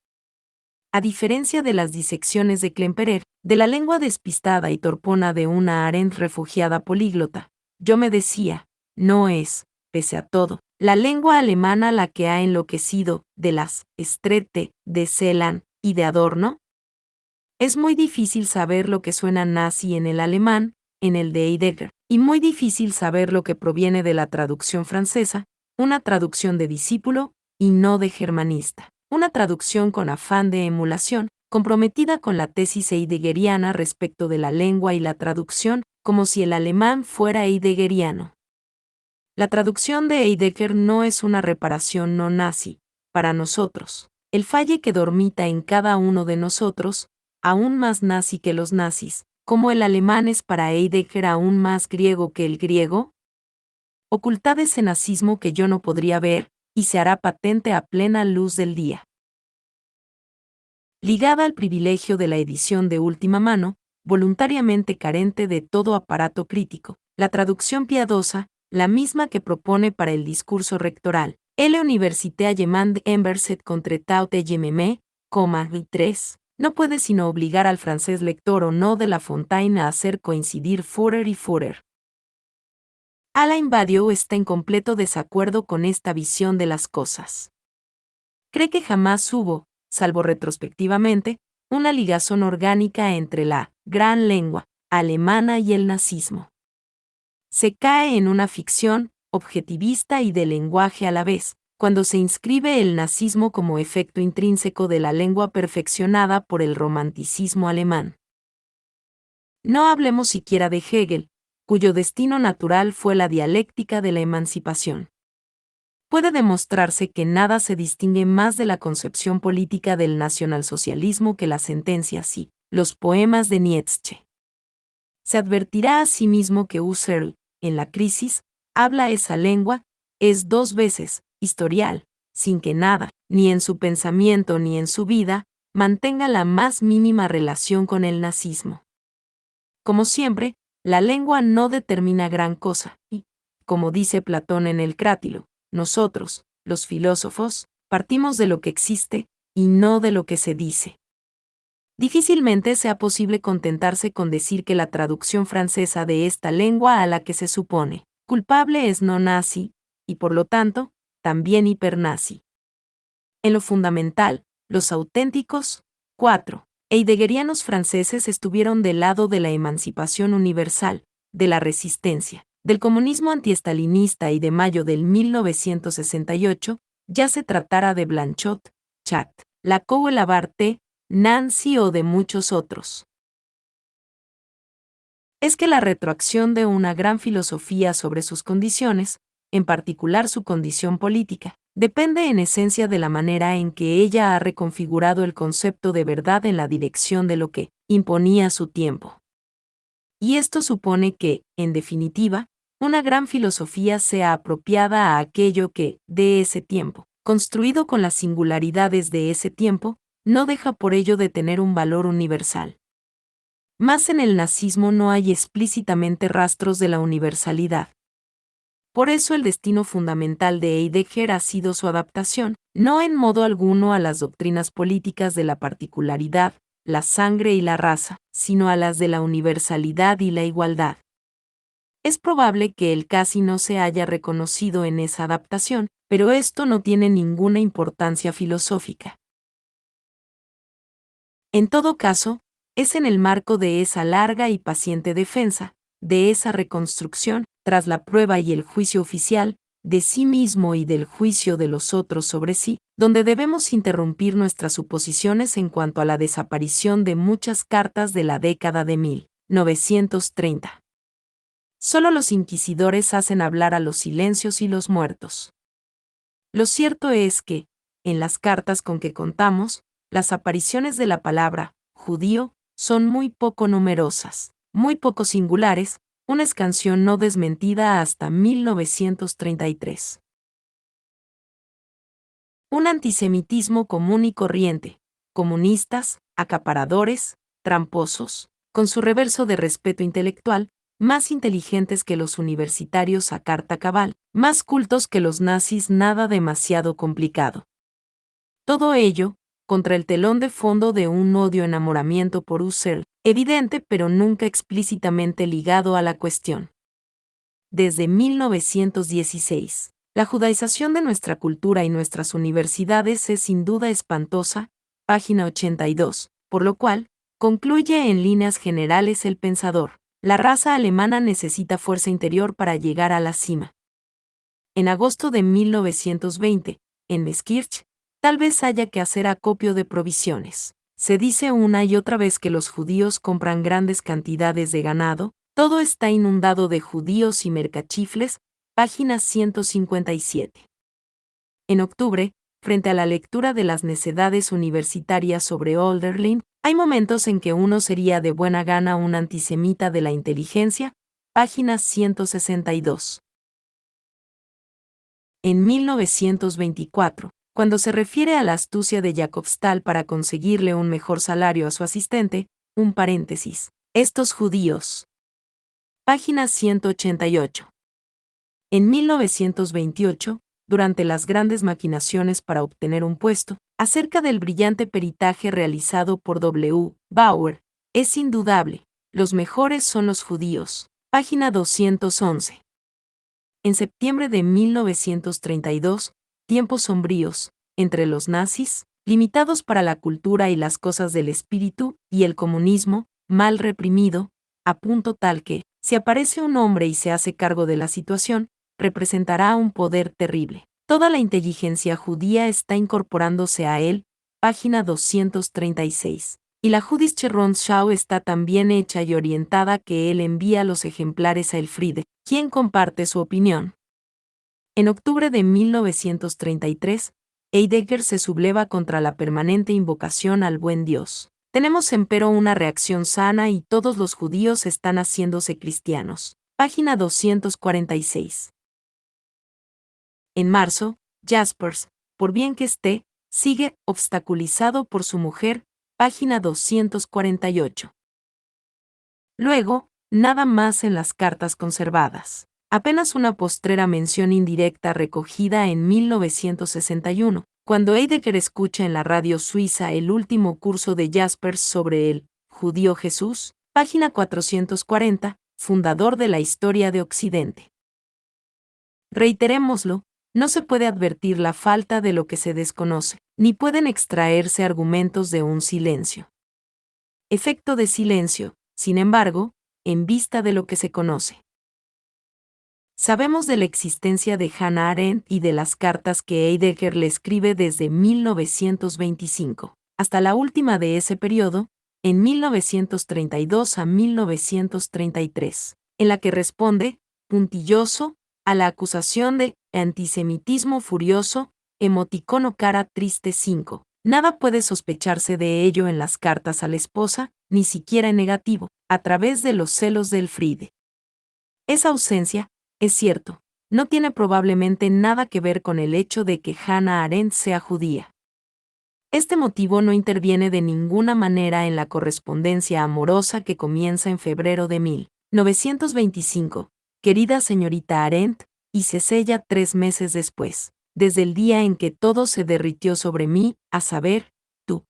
A diferencia de las disecciones de Klemperer, de la lengua despistada y torpona de una Arendt refugiada políglota, yo me decía, no es, pese a todo, la lengua alemana la que ha enloquecido de las Strette, de Celan y de Adorno. Es muy difícil saber lo que suena nazi en el alemán, en el de Heidegger, y muy difícil saber lo que proviene de la traducción francesa, una traducción de discípulo y no de germanista, una traducción con afán de emulación, comprometida con la tesis heideggeriana respecto de la lengua y la traducción, como si el alemán fuera heideggeriano. La traducción de Heidegger no es una reparación no nazi, para nosotros. El falle que dormita en cada uno de nosotros, aún más nazi que los nazis, como el alemán es para Heidegger aún más griego que el griego. Ocultad ese nazismo que yo no podría ver, y se hará patente a plena luz del día. Ligada al privilegio de la edición de última mano, voluntariamente carente de todo aparato crítico, la traducción piadosa, la misma que propone para el discurso rectoral, L. Université allemande Emberset contretout et GMM, 3, no puede sino obligar al francés lector o no de La Fontaine a hacer coincidir Führer y Führer. Alain Badiou está en completo desacuerdo con esta visión de las cosas. Cree que jamás hubo, salvo retrospectivamente, una ligazón orgánica entre la gran lengua alemana y el nazismo. Se cae en una ficción objetivista y de lenguaje a la vez, cuando se inscribe el nazismo como efecto intrínseco de la lengua perfeccionada por el romanticismo alemán. No hablemos siquiera de Hegel, cuyo destino natural fue la dialéctica de la emancipación. Puede demostrarse que nada se distingue más de la concepción política del nacionalsocialismo que las sentencias y los poemas de Nietzsche. Se advertirá asimismo que Husserl, en La crisis, habla esa lengua, es dos veces, historial, sin que nada, ni en su pensamiento ni en su vida, mantenga la más mínima relación con el nazismo. Como siempre, la lengua no determina gran cosa, y, como dice Platón en el Crátilo, nosotros, los filósofos, partimos de lo que existe, y no de lo que se dice. Difícilmente sea posible contentarse con decir que la traducción francesa de esta lengua a la que se supone culpable es no nazi, y por lo tanto, también hipernazi. En lo fundamental, los auténticos 4 heideggerianos franceses estuvieron del lado de la emancipación universal, de la resistencia, del comunismo antiestalinista y de mayo del 1968, ya se tratara de Blanchot, Chat, Lacou Labarthe, Nancy o de muchos otros. Es que la retroacción de una gran filosofía sobre sus condiciones, en particular su condición política, depende en esencia de la manera en que ella ha reconfigurado el concepto de verdad en la dirección de lo que imponía su tiempo. Y esto supone que, en definitiva, una gran filosofía sea apropiada a aquello que, de ese tiempo, construido con las singularidades de ese tiempo, no deja por ello de tener un valor universal. Más en el nazismo no hay explícitamente rastros de la universalidad. Por eso el destino fundamental de Heidegger ha sido su adaptación, no en modo alguno a las doctrinas políticas de la particularidad, la sangre y la raza, sino a las de la universalidad y la igualdad. Es probable que él casi no se haya reconocido en esa adaptación, pero esto no tiene ninguna importancia filosófica. En todo caso, es en el marco de esa larga y paciente defensa, de esa reconstrucción, tras la prueba y el juicio oficial, de sí mismo y del juicio de los otros sobre sí, donde debemos interrumpir nuestras suposiciones en cuanto a la desaparición de muchas cartas de la década de 1930. Solo los inquisidores hacen hablar a los silencios y los muertos. Lo cierto es que, en las cartas con que contamos, las apariciones de la palabra judío son muy poco numerosas, muy poco singulares, una escansión no desmentida hasta 1933. Un antisemitismo común y corriente, comunistas, acaparadores, tramposos, con su reverso de respeto intelectual, más inteligentes que los universitarios a carta cabal, más cultos que los nazis, nada demasiado complicado. Todo ello, contra el telón de fondo de un odio enamoramiento por Husserl, evidente pero nunca explícitamente ligado a la cuestión. Desde 1916, la judaización de nuestra cultura y nuestras universidades es sin duda espantosa, página 82, por lo cual, concluye en líneas generales el pensador, la raza alemana necesita fuerza interior para llegar a la cima. En agosto de 1920, en Meskirch, tal vez haya que hacer acopio de provisiones. Se dice una y otra vez que los judíos compran grandes cantidades de ganado, todo está inundado de judíos y mercachifles, página 157. En octubre, frente a la lectura de las necedades universitarias sobre Hölderlin, hay momentos en que uno sería de buena gana un antisemita de la inteligencia, página 162. En 1924, cuando se refiere a la astucia de Jacobsthal para conseguirle un mejor salario a su asistente, un paréntesis, estos judíos. Página 188. En 1928, durante las grandes maquinaciones para obtener un puesto, acerca del brillante peritaje realizado por W. Bauer, es indudable, los mejores son los judíos. Página 211. En septiembre de 1932, tiempos sombríos, entre los nazis, limitados para la cultura y las cosas del espíritu, y el comunismo, mal reprimido, a punto tal que, si aparece un hombre y se hace cargo de la situación, representará un poder terrible. Toda la inteligencia judía está incorporándose a él, página 236. Y la Jüdische Rundschau está tan bien hecha y orientada que él envía los ejemplares a Elfriede, quien comparte su opinión. En octubre de 1933, Heidegger se subleva contra la permanente invocación al buen Dios. Tenemos empero una reacción sana y todos los judíos están haciéndose cristianos. Página 246. En marzo, Jaspers, por bien que esté, sigue obstaculizado por su mujer, página 248. Luego, nada más en las cartas conservadas. Apenas una postrera mención indirecta recogida en 1961, cuando Heidegger escucha en la radio suiza el último curso de Jaspers sobre el judío Jesús, página 440, fundador de la historia de Occidente. Reiterémoslo, no se puede advertir la falta de lo que se desconoce, ni pueden extraerse argumentos de un silencio. Efecto de silencio, sin embargo, en vista de lo que se conoce. Sabemos de la existencia de Hannah Arendt y de las cartas que Heidegger le escribe desde 1925, hasta la última de ese periodo, en 1932 a 1933, en la que responde, puntilloso, a la acusación de antisemitismo furioso, emoticono cara triste 5. Nada puede sospecharse de ello en las cartas a la esposa, ni siquiera en negativo, a través de los celos de Elfriede. Esa ausencia, es cierto, no tiene probablemente nada que ver con el hecho de que Hannah Arendt sea judía. Este motivo no interviene de ninguna manera en la correspondencia amorosa que comienza en febrero de 1925, querida señorita Arendt, y se sella 3 meses después, desde el día en que todo se derritió sobre mí, a saber, tú.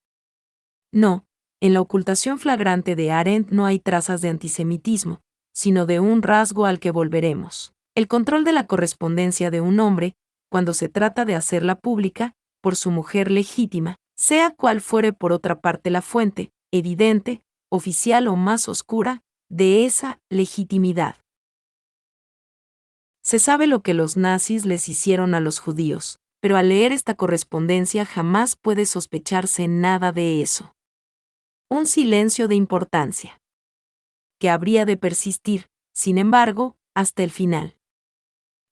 No, en la ocultación flagrante de Arendt no hay trazas de antisemitismo, sino de un rasgo al que volveremos. El control de la correspondencia de un hombre, cuando se trata de hacerla pública, por su mujer legítima, sea cual fuere por otra parte la fuente, evidente, oficial o más oscura, de esa legitimidad. Se sabe lo que los nazis les hicieron a los judíos, pero al leer esta correspondencia jamás puede sospecharse nada de eso. Un silencio de importancia, que habría de persistir, sin embargo, hasta el final.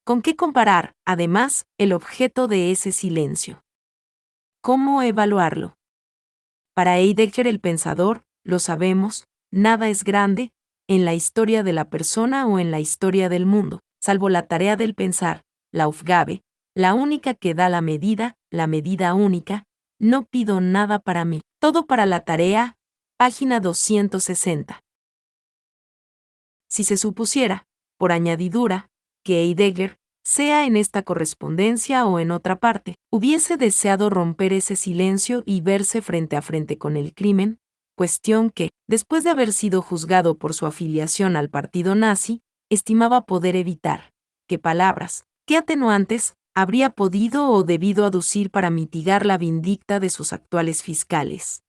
¿Con qué comparar, además, el objeto de ese silencio? ¿Cómo evaluarlo? Para Heidegger el pensador, lo sabemos, nada es grande, en la historia de la persona o en la historia del mundo, salvo la tarea del pensar, la Aufgabe, la única que da la medida única, no pido nada para mí, todo para la tarea, página 260. Si se supusiera, por añadidura, que Heidegger, sea en esta correspondencia o en otra parte, hubiese deseado romper ese silencio y verse frente a frente con el crimen, cuestión que, después de haber sido juzgado por su afiliación al partido nazi, estimaba poder evitar, ¿qué palabras, qué atenuantes habría podido o debido aducir para mitigar la vindicta de sus actuales fiscales?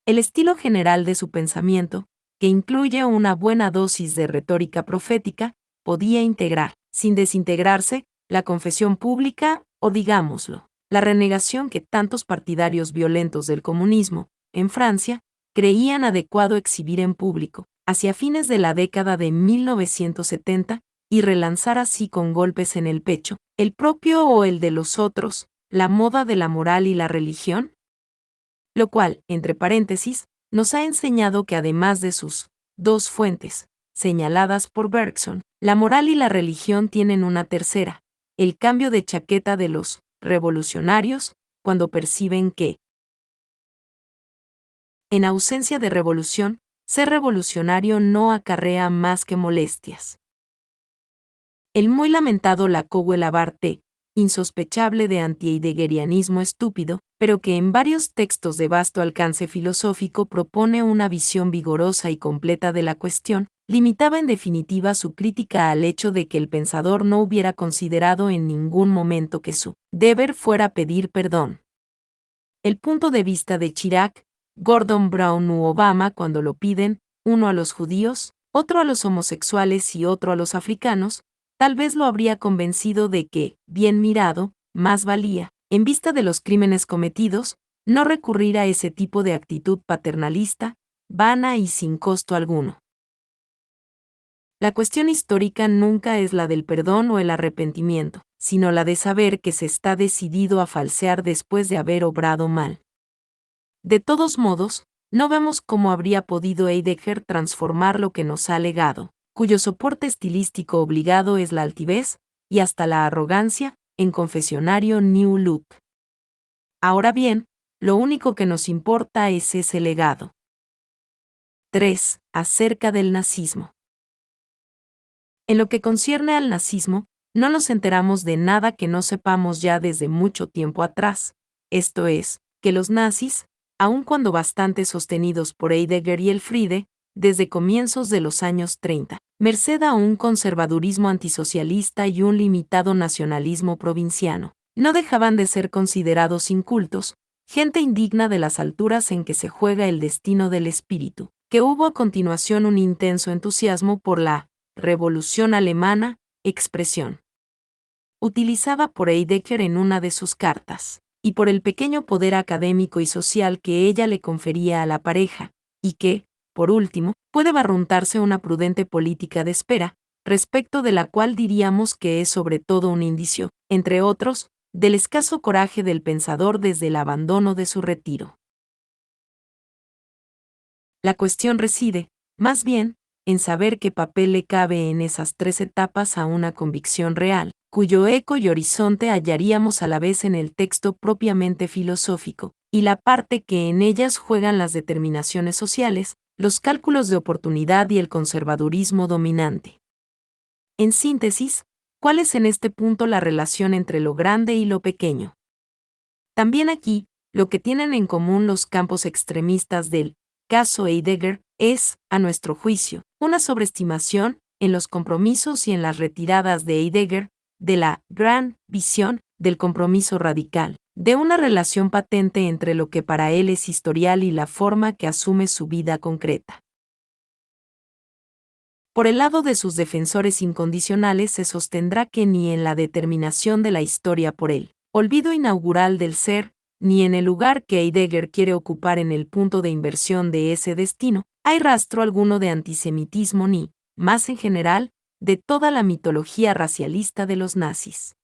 El estilo general de su pensamiento, que incluye una buena dosis de retórica profética, podía integrar, sin desintegrarse, la confesión pública o, digámoslo, la renegación que tantos partidarios violentos del comunismo, en Francia, creían adecuado exhibir en público, hacia fines de la década de 1970, y relanzar así con golpes en el pecho, el propio o el de los otros, la moda de la moral y la religión, lo cual, entre paréntesis, nos ha enseñado que además de sus dos fuentes, señaladas por Bergson, la moral y la religión tienen una tercera, el cambio de chaqueta de los revolucionarios, cuando perciben que, en ausencia de revolución, ser revolucionario no acarrea más que molestias. El muy lamentado Lacougue Labarthe, insospechable de anti-heideggerianismo estúpido, pero que en varios textos de vasto alcance filosófico propone una visión vigorosa y completa de la cuestión, limitaba en definitiva su crítica al hecho de que el pensador no hubiera considerado en ningún momento que su deber fuera pedir perdón. El punto de vista de Chirac, Gordon Brown u Obama cuando lo piden, uno a los judíos, otro a los homosexuales y otro a los africanos, tal vez lo habría convencido de que, bien mirado, más valía, en vista de los crímenes cometidos, no recurrir a ese tipo de actitud paternalista, vana y sin costo alguno. La cuestión histórica nunca es la del perdón o el arrepentimiento, sino la de saber que se está decidido a falsear después de haber obrado mal. De todos modos, no vemos cómo habría podido Heidegger transformar lo que nos ha legado, cuyo soporte estilístico obligado es la altivez, y hasta la arrogancia, en confesionario New Look. Ahora bien, lo único que nos importa es ese legado. 3. Acerca del nazismo. En lo que concierne al nazismo, no nos enteramos de nada que no sepamos ya desde mucho tiempo atrás, esto es, que los nazis, aun cuando bastante sostenidos por Heidegger y Elfriede, desde comienzos de los años 30, merced a un conservadurismo antisocialista y un limitado nacionalismo provinciano, no dejaban de ser considerados incultos, gente indigna de las alturas en que se juega el destino del espíritu, que hubo a continuación un intenso entusiasmo por la Revolución Alemana, expresión utilizada por Heidegger en una de sus cartas, y por el pequeño poder académico y social que ella le confería a la pareja, y que, por último, puede barruntarse una prudente política de espera, respecto de la cual diríamos que es sobre todo un indicio, entre otros, del escaso coraje del pensador desde el abandono de su retiro. La cuestión reside, más bien, en saber qué papel le cabe en esas tres etapas a una convicción real, cuyo eco y horizonte hallaríamos a la vez en el texto propiamente filosófico, y la parte que en ellas juegan las determinaciones sociales, los cálculos de oportunidad y el conservadurismo dominante. En síntesis, ¿cuál es en este punto la relación entre lo grande y lo pequeño? También aquí, lo que tienen en común los campos extremistas del caso Heidegger es, a nuestro juicio, una sobreestimación, en los compromisos y en las retiradas de Heidegger, de la gran visión del compromiso radical, de una relación patente entre lo que para él es historial y la forma que asume su vida concreta. Por el lado de sus defensores incondicionales se sostendrá que ni en la determinación de la historia por el olvido inaugural del ser, ni en el lugar que Heidegger quiere ocupar en el punto de inversión de ese destino, hay rastro alguno de antisemitismo ni, más en general, de toda la mitología racialista de los nazis.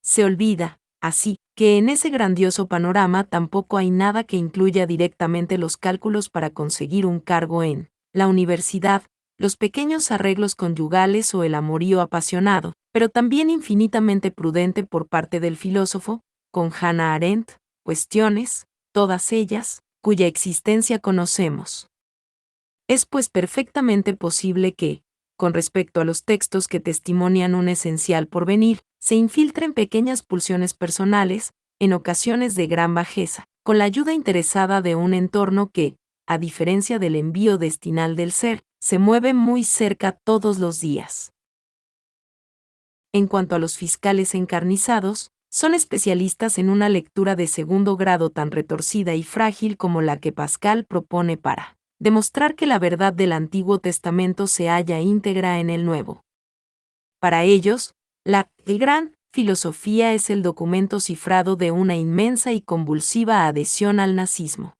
Se olvida, así, que en ese grandioso panorama tampoco hay nada que incluya directamente los cálculos para conseguir un cargo en la universidad, los pequeños arreglos conyugales o el amorío apasionado, pero también infinitamente prudente por parte del filósofo, con Hannah Arendt, cuestiones, todas ellas, cuya existencia conocemos. Es pues perfectamente posible que, con respecto a los textos que testimonian un esencial porvenir, se infiltren pequeñas pulsiones personales, en ocasiones de gran bajeza, con la ayuda interesada de un entorno que, a diferencia del envío destinal del ser, se mueve muy cerca todos los días. En cuanto a los fiscales encarnizados, son especialistas en una lectura de segundo grado tan retorcida y frágil como la que Pascal propone para demostrar que la verdad del Antiguo Testamento se halla íntegra en el Nuevo. Para ellos, la gran filosofía es el documento cifrado de una inmensa y convulsiva adhesión al nazismo.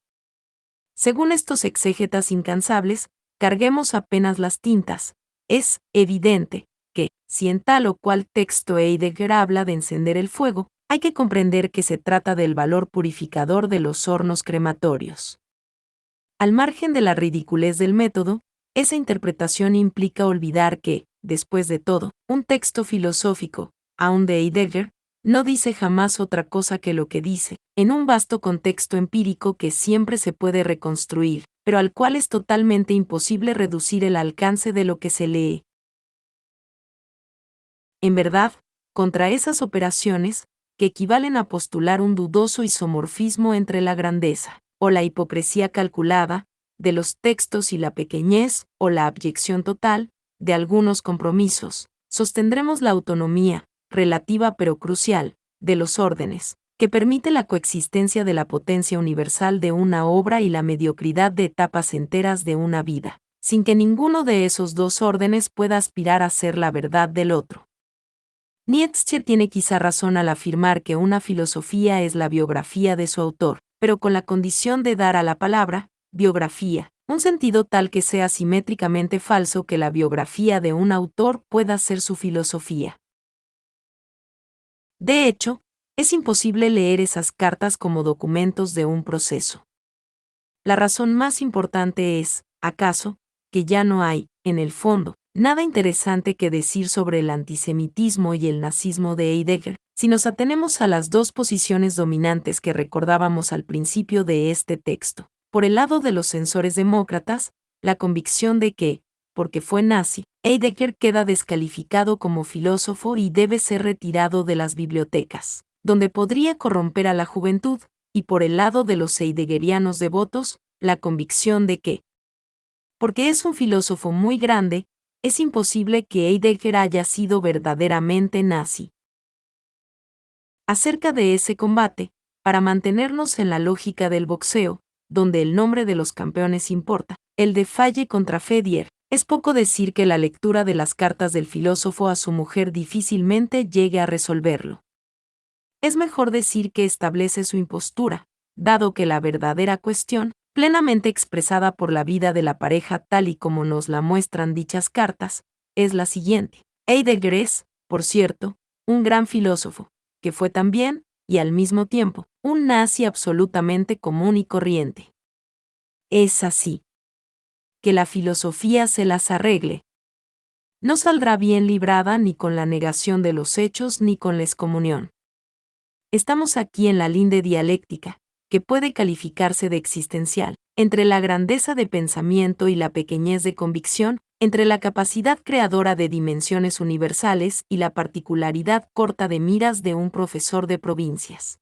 Según estos exégetas incansables, carguemos apenas las tintas. Es evidente que, si en tal o cual texto Heidegger habla de encender el fuego, hay que comprender que se trata del valor purificador de los hornos crematorios. Al margen de la ridiculez del método, esa interpretación implica olvidar que, después de todo, un texto filosófico, aun de Heidegger, no dice jamás otra cosa que lo que dice, en un vasto contexto empírico que siempre se puede reconstruir, pero al cual es totalmente imposible reducir el alcance de lo que se lee. En verdad, contra esas operaciones, que equivalen a postular un dudoso isomorfismo entre la grandeza, o la hipocresía calculada, de los textos y la pequeñez, o la abyección total, de algunos compromisos, sostendremos la autonomía, relativa pero crucial, de los órdenes, que permite la coexistencia de la potencia universal de una obra y la mediocridad de etapas enteras de una vida, sin que ninguno de esos dos órdenes pueda aspirar a ser la verdad del otro. Nietzsche tiene quizá razón al afirmar que una filosofía es la biografía de su autor, pero con la condición de dar a la palabra, biografía, un sentido tal que sea simétricamente falso que la biografía de un autor pueda ser su filosofía. De hecho, es imposible leer esas cartas como documentos de un proceso. La razón más importante es, acaso, que ya no hay, en el fondo, nada interesante que decir sobre el antisemitismo y el nazismo de Heidegger, si nos atenemos a las dos posiciones dominantes que recordábamos al principio de este texto. Por el lado de los censores demócratas, la convicción de que, porque fue nazi, Heidegger queda descalificado como filósofo y debe ser retirado de las bibliotecas, donde podría corromper a la juventud, y por el lado de los heideggerianos devotos, la convicción de que, porque es un filósofo muy grande, es imposible que Heidegger haya sido verdaderamente nazi. Acerca de ese combate, para mantenernos en la lógica del boxeo, donde el nombre de los campeones importa, el de Faye contra Fedier, es poco decir que la lectura de las cartas del filósofo a su mujer difícilmente llegue a resolverlo. Es mejor decir que establece su impostura, dado que la verdadera cuestión, plenamente expresada por la vida de la pareja tal y como nos la muestran dichas cartas, es la siguiente. Heidegger es, por cierto, un gran filósofo, que fue también, y al mismo tiempo, un nazi absolutamente común y corriente. Es así. Que la filosofía se las arregle. No saldrá bien librada ni con la negación de los hechos ni con la excomunión. Estamos aquí en la linde dialéctica, que puede calificarse de existencial, entre la grandeza de pensamiento y la pequeñez de convicción, entre la capacidad creadora de dimensiones universales y la particularidad corta de miras de un profesor de provincias.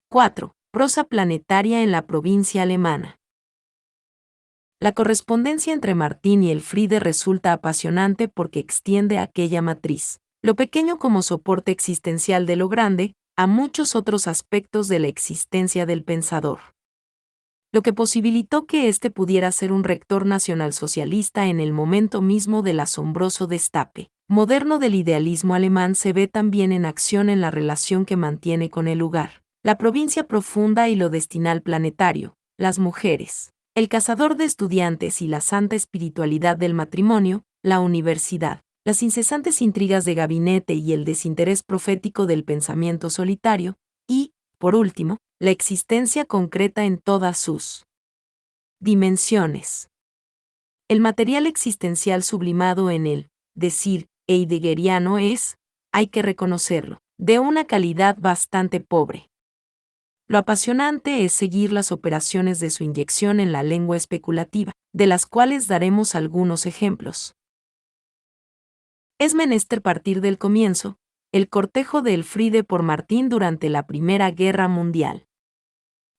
4. Prosa planetaria en la provincia alemana. La correspondencia entre Martín y Elfriede resulta apasionante porque extiende aquella matriz, lo pequeño como soporte existencial de lo grande, a muchos otros aspectos de la existencia del pensador. Lo que posibilitó que éste pudiera ser un rector nacionalsocialista en el momento mismo del asombroso destape moderno del idealismo alemán se ve también en acción en la relación que mantiene con el lugar, la provincia profunda y lo destinal planetario, las mujeres, el cazador de estudiantes y la santa espiritualidad del matrimonio, la universidad, las incesantes intrigas de gabinete y el desinterés profético del pensamiento solitario, y, por último, la existencia concreta en todas sus dimensiones. El material existencial sublimado en el decir heideggeriano es, hay que reconocerlo, de una calidad bastante pobre. Lo apasionante es seguir las operaciones de su inyección en la lengua especulativa, de las cuales daremos algunos ejemplos. Es menester partir del comienzo, el cortejo de Elfride por Martín durante la Primera Guerra Mundial.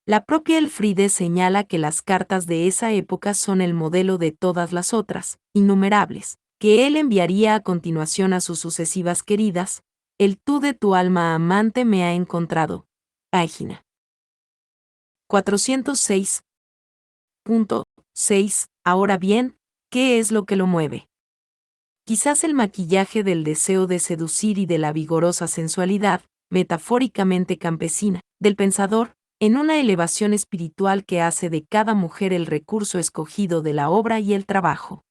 La propia Elfride señala que las cartas de esa época son el modelo de todas las otras, innumerables, que él enviaría a continuación a sus sucesivas queridas. El tú de tu alma amante me ha encontrado. Página 406.6. Ahora bien, ¿qué es lo que lo mueve? Quizás el maquillaje del deseo de seducir y de la vigorosa sensualidad, metafóricamente campesina, del pensador, en una elevación espiritual que hace de cada mujer el recurso escogido de la obra y el trabajo.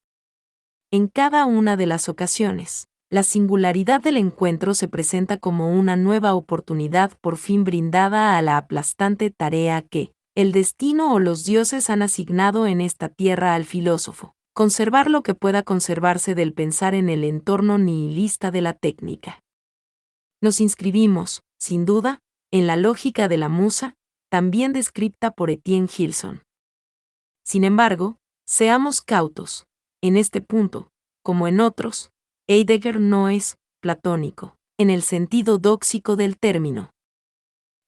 En cada una de las ocasiones, la singularidad del encuentro se presenta como una nueva oportunidad por fin brindada a la aplastante tarea que, el destino o los dioses han asignado en esta tierra al filósofo: conservar lo que pueda conservarse del pensar en el entorno nihilista de la técnica. Nos inscribimos, sin duda, en la lógica de la musa, también descrita por Etienne Gilson. Sin embargo, seamos cautos. En este punto, como en otros, Heidegger no es platónico, en el sentido dóxico del término.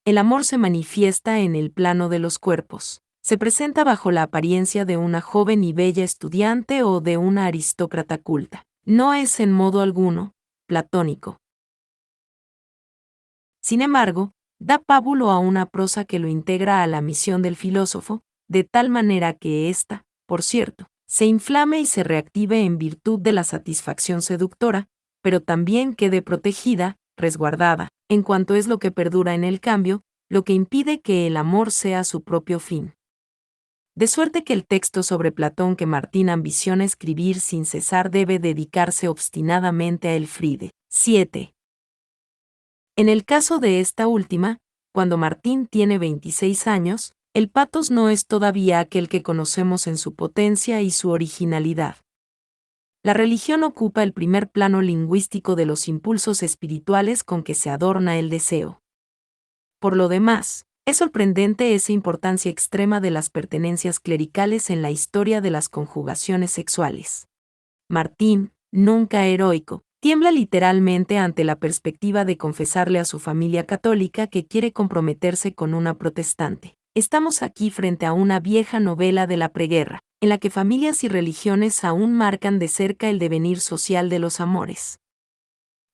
El amor se manifiesta en el plano de los cuerpos. Se presenta bajo la apariencia de una joven y bella estudiante o de una aristócrata culta. No es en modo alguno platónico. Sin embargo, da pábulo a una prosa que lo integra a la misión del filósofo, de tal manera que ésta, por cierto, se inflame y se reactive en virtud de la satisfacción seductora, pero también quede protegida, resguardada, en cuanto es lo que perdura en el cambio, lo que impide que el amor sea su propio fin. De suerte que el texto sobre Platón que Martín ambiciona escribir sin cesar debe dedicarse obstinadamente a Elfride. 7. En el caso de esta última, cuando Martín tiene 26 años, el patos no es todavía aquel que conocemos en su potencia y su originalidad. La religión ocupa el primer plano lingüístico de los impulsos espirituales con que se adorna el deseo. Por lo demás, es sorprendente esa importancia extrema de las pertenencias clericales en la historia de las conjugaciones sexuales. Martín, nunca heroico, tiembla literalmente ante la perspectiva de confesarle a su familia católica que quiere comprometerse con una protestante. Estamos aquí frente a una vieja novela de la preguerra, en la que familias y religiones aún marcan de cerca el devenir social de los amores.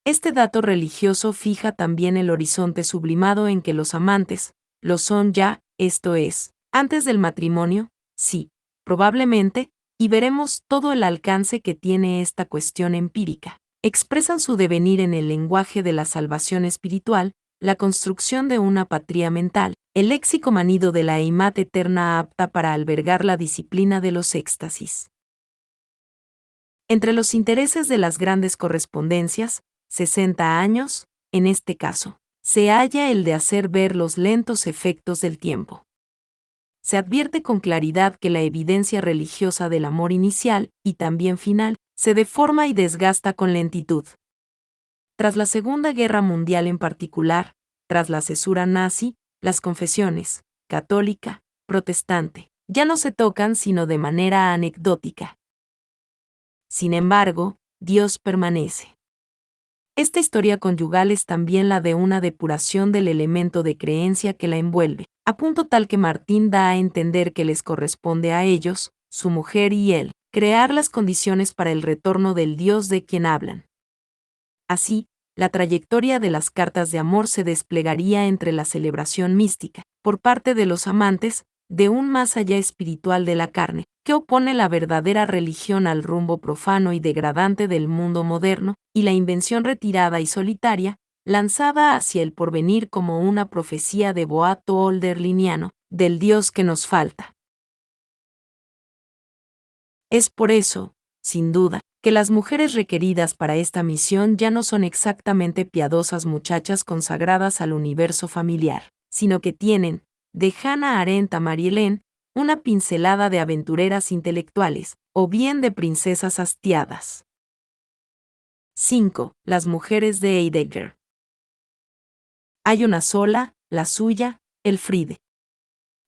Este dato religioso fija también el horizonte sublimado en que los amantes lo son ya, esto es, antes del matrimonio, sí, probablemente, y veremos todo el alcance que tiene esta cuestión empírica. Expresan su devenir en el lenguaje de la salvación espiritual, la construcción de una patria mental, el léxico manido de la eimad eterna apta para albergar la disciplina de los éxtasis. Entre los intereses de las grandes correspondencias, 60 años, en este caso, se halla el de hacer ver los lentos efectos del tiempo. Se advierte con claridad que la evidencia religiosa del amor inicial, y también final, se deforma y desgasta con lentitud. Tras la Segunda Guerra Mundial en particular, tras la cesura nazi, las confesiones, católica, protestante, ya no se tocan sino de manera anecdótica. Sin embargo, Dios permanece. Esta historia conyugal es también la de una depuración del elemento de creencia que la envuelve, a punto tal que Martín da a entender que les corresponde a ellos, su mujer y él, crear las condiciones para el retorno del Dios de quien hablan. Así, la trayectoria de las cartas de amor se desplegaría entre la celebración mística, por parte de los amantes, de un más allá espiritual de la carne, que opone la verdadera religión al rumbo profano y degradante del mundo moderno, y la invención retirada y solitaria, lanzada hacia el porvenir como una profecía de boato olderliniano, del Dios que nos falta. Es por eso, sin duda, que las mujeres requeridas para esta misión ya no son exactamente piadosas muchachas consagradas al universo familiar, sino que tienen, de Hannah Arendt a Marie-Hélène, una pincelada de aventureras intelectuales, o bien de princesas hastiadas. 5. Las mujeres de Heidegger. Hay una sola, la suya, Elfriede.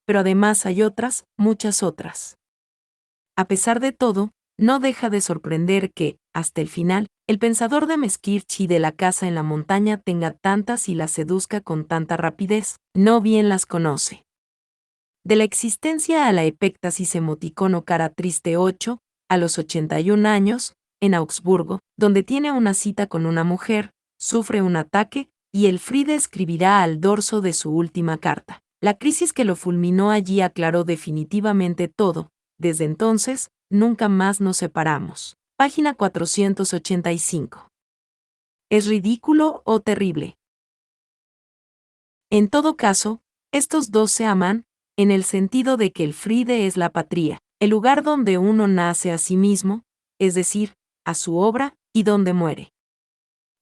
Pero además hay otras, muchas otras. A pesar de todo, no deja de sorprender que, hasta el final, el pensador de Meskirch y de la casa en la montaña tenga tantas y las seduzca con tanta rapidez, no bien las conoce. De la existencia a la epéctasis emoticono cara triste 8, a los 81 años, en Augsburgo, donde tiene una cita con una mujer, sufre un ataque, y Elfriede escribirá al dorso de su última carta. La crisis que lo fulminó allí aclaró definitivamente todo. Desde entonces, nunca más nos separamos. Página 485. ¿Es ridículo o terrible? En todo caso, estos dos se aman, en el sentido de que Elfriede es la patria, el lugar donde uno nace a sí mismo, es decir, a su obra, y donde muere.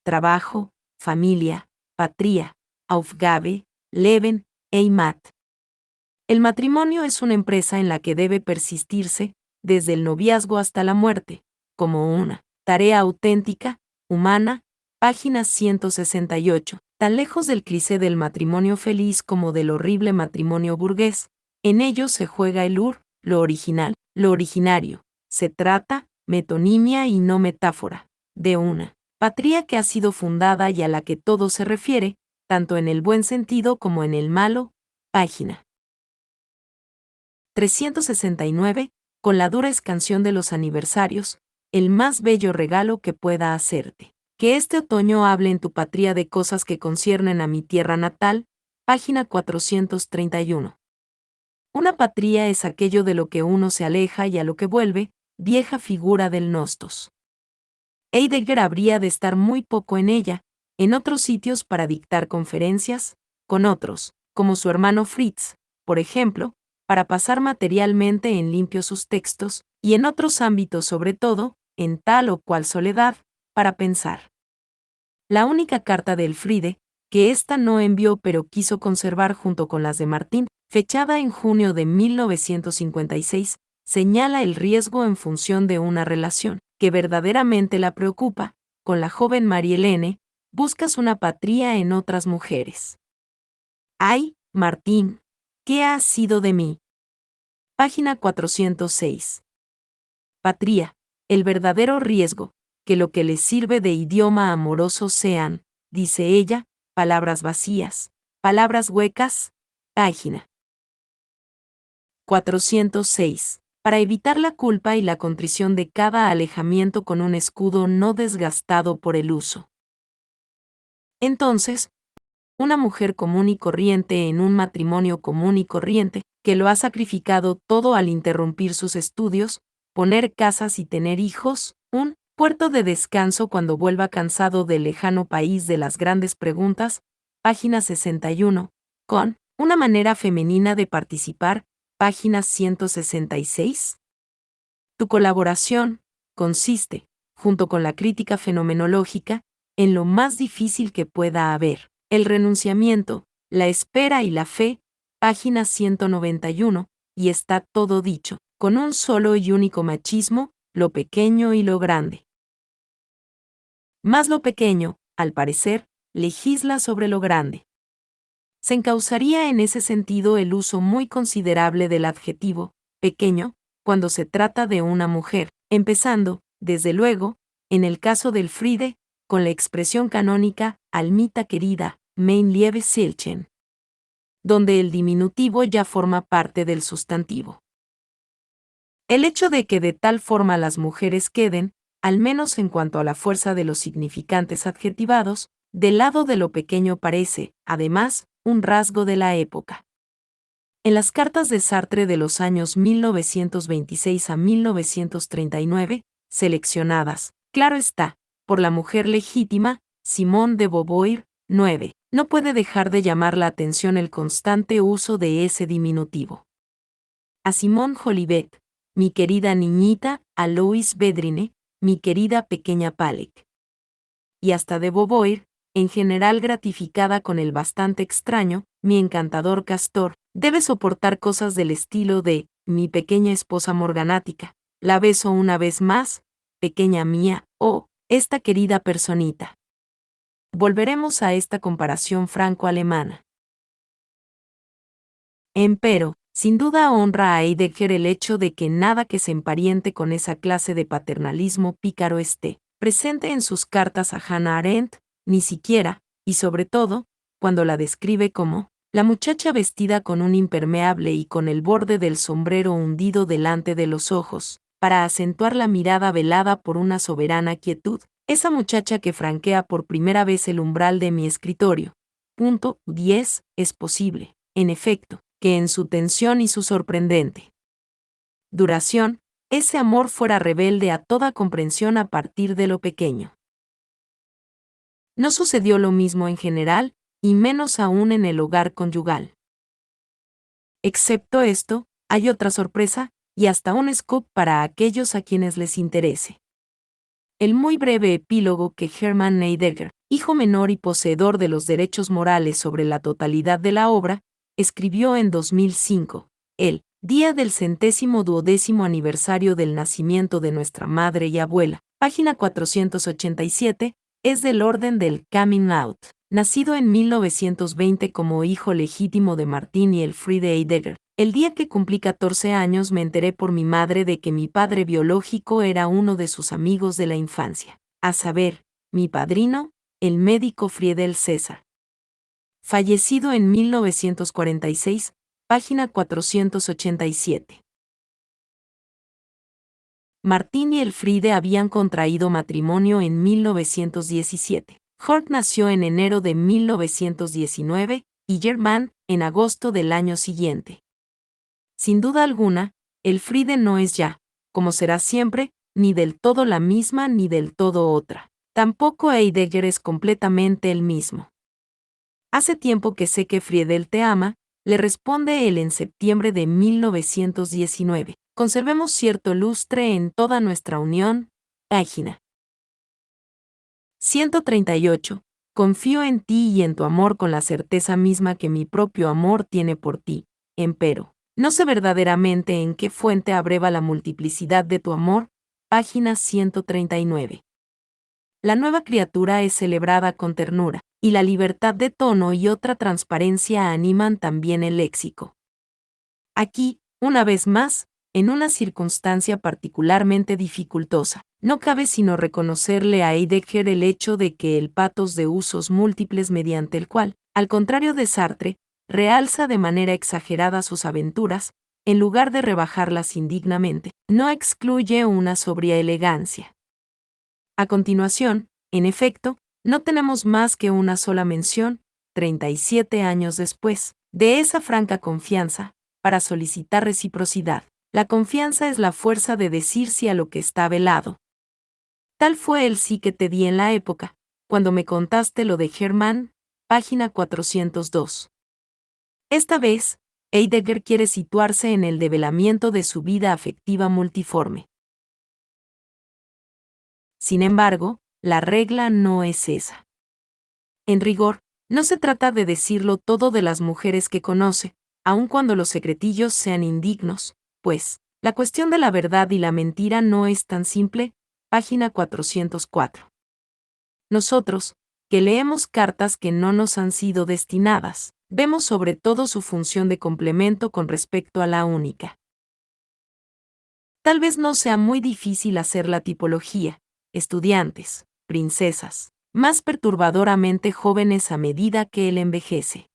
Trabajo, familia, patria, Aufgabe, Leben, Heimat. El matrimonio es una empresa en la que debe persistirse, desde el noviazgo hasta la muerte, como una tarea auténtica, humana, página 168, tan lejos del cliché del matrimonio feliz como del horrible matrimonio burgués. En ello se juega el lo original, lo originario. Se trata, metonimia y no metáfora, de una patria que ha sido fundada y a la que todo se refiere, tanto en el buen sentido como en el malo, página 369, con la dura escansión de los aniversarios, el más bello regalo que pueda hacerte. Que este otoño hable en tu patria de cosas que conciernen a mi tierra natal, página 431. Una patria es aquello de lo que uno se aleja y a lo que vuelve, vieja figura del nostos. Heidegger habría de estar muy poco en ella, en otros sitios para dictar conferencias, con otros, como su hermano Fritz, por ejemplo, para pasar materialmente en limpio sus textos, y en otros ámbitos sobre todo, en tal o cual soledad, para pensar. La única carta de Elfriede, que ésta no envió pero quiso conservar junto con las de Martín, fechada en junio de 1956, señala el riesgo en función de una relación, que verdaderamente la preocupa, con la joven Marielene, buscas una patria en otras mujeres. ¡Ay, Martín! ¿Qué ha sido de mí? Página 406. Patria, el verdadero riesgo, que lo que les sirve de idioma amoroso sean, dice ella, palabras vacías, palabras huecas, página 406. Para evitar la culpa y la contrición de cada alejamiento con un escudo no desgastado por el uso. Entonces, una mujer común y corriente en un matrimonio común y corriente, que lo ha sacrificado todo al interrumpir sus estudios, poner casas y tener hijos, un puerto de descanso cuando vuelva cansado del lejano país de las grandes preguntas, página 61, con una manera femenina de participar, página 166. Tu colaboración consiste, junto con la crítica fenomenológica, en lo más difícil que pueda haber. El renunciamiento, la espera y la fe, página 191, y está todo dicho, con un solo y único machismo, lo pequeño y lo grande. Más lo pequeño, al parecer, legisla sobre lo grande. Se encauzaría en ese sentido el uso muy considerable del adjetivo, pequeño, cuando se trata de una mujer, empezando, desde luego, en el caso del Elfriede, con la expresión canónica, almita querida, mein liebes Silchen, donde el diminutivo ya forma parte del sustantivo. El hecho de que de tal forma las mujeres queden, al menos en cuanto a la fuerza de los significantes adjetivados, del lado de lo pequeño parece, además, un rasgo de la época. En las cartas de Sartre de los años 1926 a 1939, seleccionadas, claro está, por la mujer legítima, Simone de Beauvoir, 9, no puede dejar de llamar la atención el constante uso de ese diminutivo. A Simone Jolivet, mi querida niñita, a Louise Bedrine, mi querida pequeña Palek. Y hasta de Beauvoir, en general gratificada con el bastante extraño, mi encantador castor, debe soportar cosas del estilo de, mi pequeña esposa morganática, la beso una vez más, pequeña mía, o, esta querida personita. Volveremos a esta comparación franco-alemana. Empero, sin duda honra a Heidegger el hecho de que nada que se emparente con esa clase de paternalismo pícaro esté presente en sus cartas a Hannah Arendt, ni siquiera, y sobre todo, cuando la describe como la muchacha vestida con un impermeable y con el borde del sombrero hundido delante de los ojos, para acentuar la mirada velada por una soberana quietud, esa muchacha que franquea por primera vez el umbral de mi escritorio. Punto 10. Es posible, en efecto, que en su tensión y su sorprendente duración, ese amor fuera rebelde a toda comprensión a partir de lo pequeño. No sucedió lo mismo en general, y menos aún en el hogar conyugal. Excepto esto, hay otra sorpresa, y hasta un scoop para aquellos a quienes les interese. El muy breve epílogo que Hermann Heidegger, hijo menor y poseedor de los derechos morales sobre la totalidad de la obra, escribió en 2005, el día del 112º aniversario del nacimiento de nuestra madre y abuela, página 487, es del orden del coming out. Nacido en 1920 como hijo legítimo de Martin y Elfriede Heidegger, el día que cumplí 14 años me enteré por mi madre de que mi padre biológico era uno de sus amigos de la infancia, a saber, mi padrino, el médico Friedel César. Fallecido en 1946, página 487. Martín y Elfriede habían contraído matrimonio en 1917. Hort nació en enero de 1919 y Germain en agosto del año siguiente. Sin duda alguna, Elfriede no es ya, como será siempre, ni del todo la misma ni del todo otra. Tampoco Heidegger es completamente el mismo. Hace tiempo que sé que Friedel te ama, le responde él en septiembre de 1919. Conservemos cierto lustre en toda nuestra unión. Página 138. Confío en ti y en tu amor con la certeza misma que mi propio amor tiene por ti. Empero, no sé verdaderamente en qué fuente abreva la multiplicidad de tu amor. Página 139. La nueva criatura es celebrada con ternura, y la libertad de tono y otra transparencia animan también el léxico. Aquí, una vez más, en una circunstancia particularmente dificultosa, no cabe sino reconocerle a Heidegger el hecho de que el patos de usos múltiples mediante el cual, al contrario de Sartre, realza de manera exagerada sus aventuras, en lugar de rebajarlas indignamente, no excluye una sobria elegancia. A continuación, en efecto, no tenemos más que una sola mención, 37 años después, de esa franca confianza, para solicitar reciprocidad. La confianza es la fuerza de decir sí a lo que está velado. Tal fue el sí que te di en la época, cuando me contaste lo de Germán, página 402. Esta vez, Heidegger quiere situarse en el develamiento de su vida afectiva multiforme. Sin embargo, la regla no es esa. En rigor, no se trata de decirlo todo de las mujeres que conoce, aun cuando los secretillos sean indignos, pues, la cuestión de la verdad y la mentira no es tan simple. Página 404. Nosotros, que leemos cartas que no nos han sido destinadas, vemos sobre todo su función de complemento con respecto a la única. Tal vez no sea muy difícil hacer la tipología, estudiantes, princesas, más perturbadoramente jóvenes a medida que él envejece.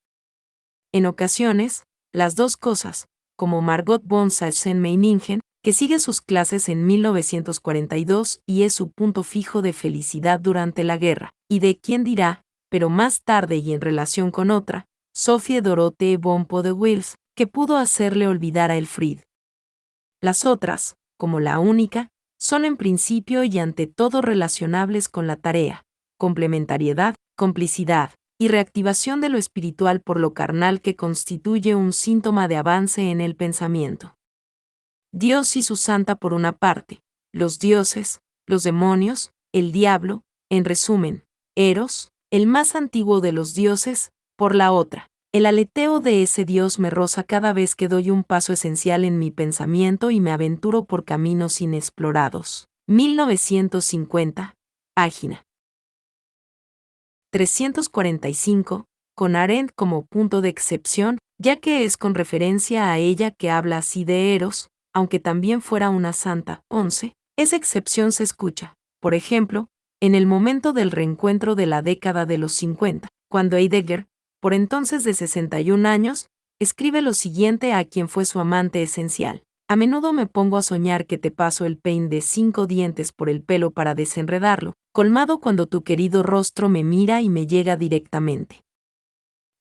En ocasiones, las dos cosas, como Margot von Sachsen-Meiningen, que sigue sus clases en 1942 y es su punto fijo de felicidad durante la guerra, y de quién dirá, pero más tarde y en relación con otra, Sophie Dorothee von Podewils, que pudo hacerle olvidar a Elfriede. Las otras, como la única, son en principio y ante todo relacionables con la tarea, complementariedad, complicidad y reactivación de lo espiritual por lo carnal que constituye un síntoma de avance en el pensamiento. Dios y su santa por una parte, los dioses, los demonios, el diablo, en resumen, Eros, el más antiguo de los dioses, por la otra. El aleteo de ese Dios me roza cada vez que doy un paso esencial en mi pensamiento y me aventuro por caminos inexplorados. 1950, página 345, con Arendt como punto de excepción, ya que es con referencia a ella que habla así de Eros, aunque también fuera una santa. 11. Esa excepción se escucha, por ejemplo, en el momento del reencuentro de la década de los 50, cuando Heidegger, por entonces de 61 años, escribe lo siguiente a quien fue su amante esencial. A menudo me pongo a soñar que te paso el peine de 5 dientes por el pelo para desenredarlo, colmado cuando tu querido rostro me mira y me llega directamente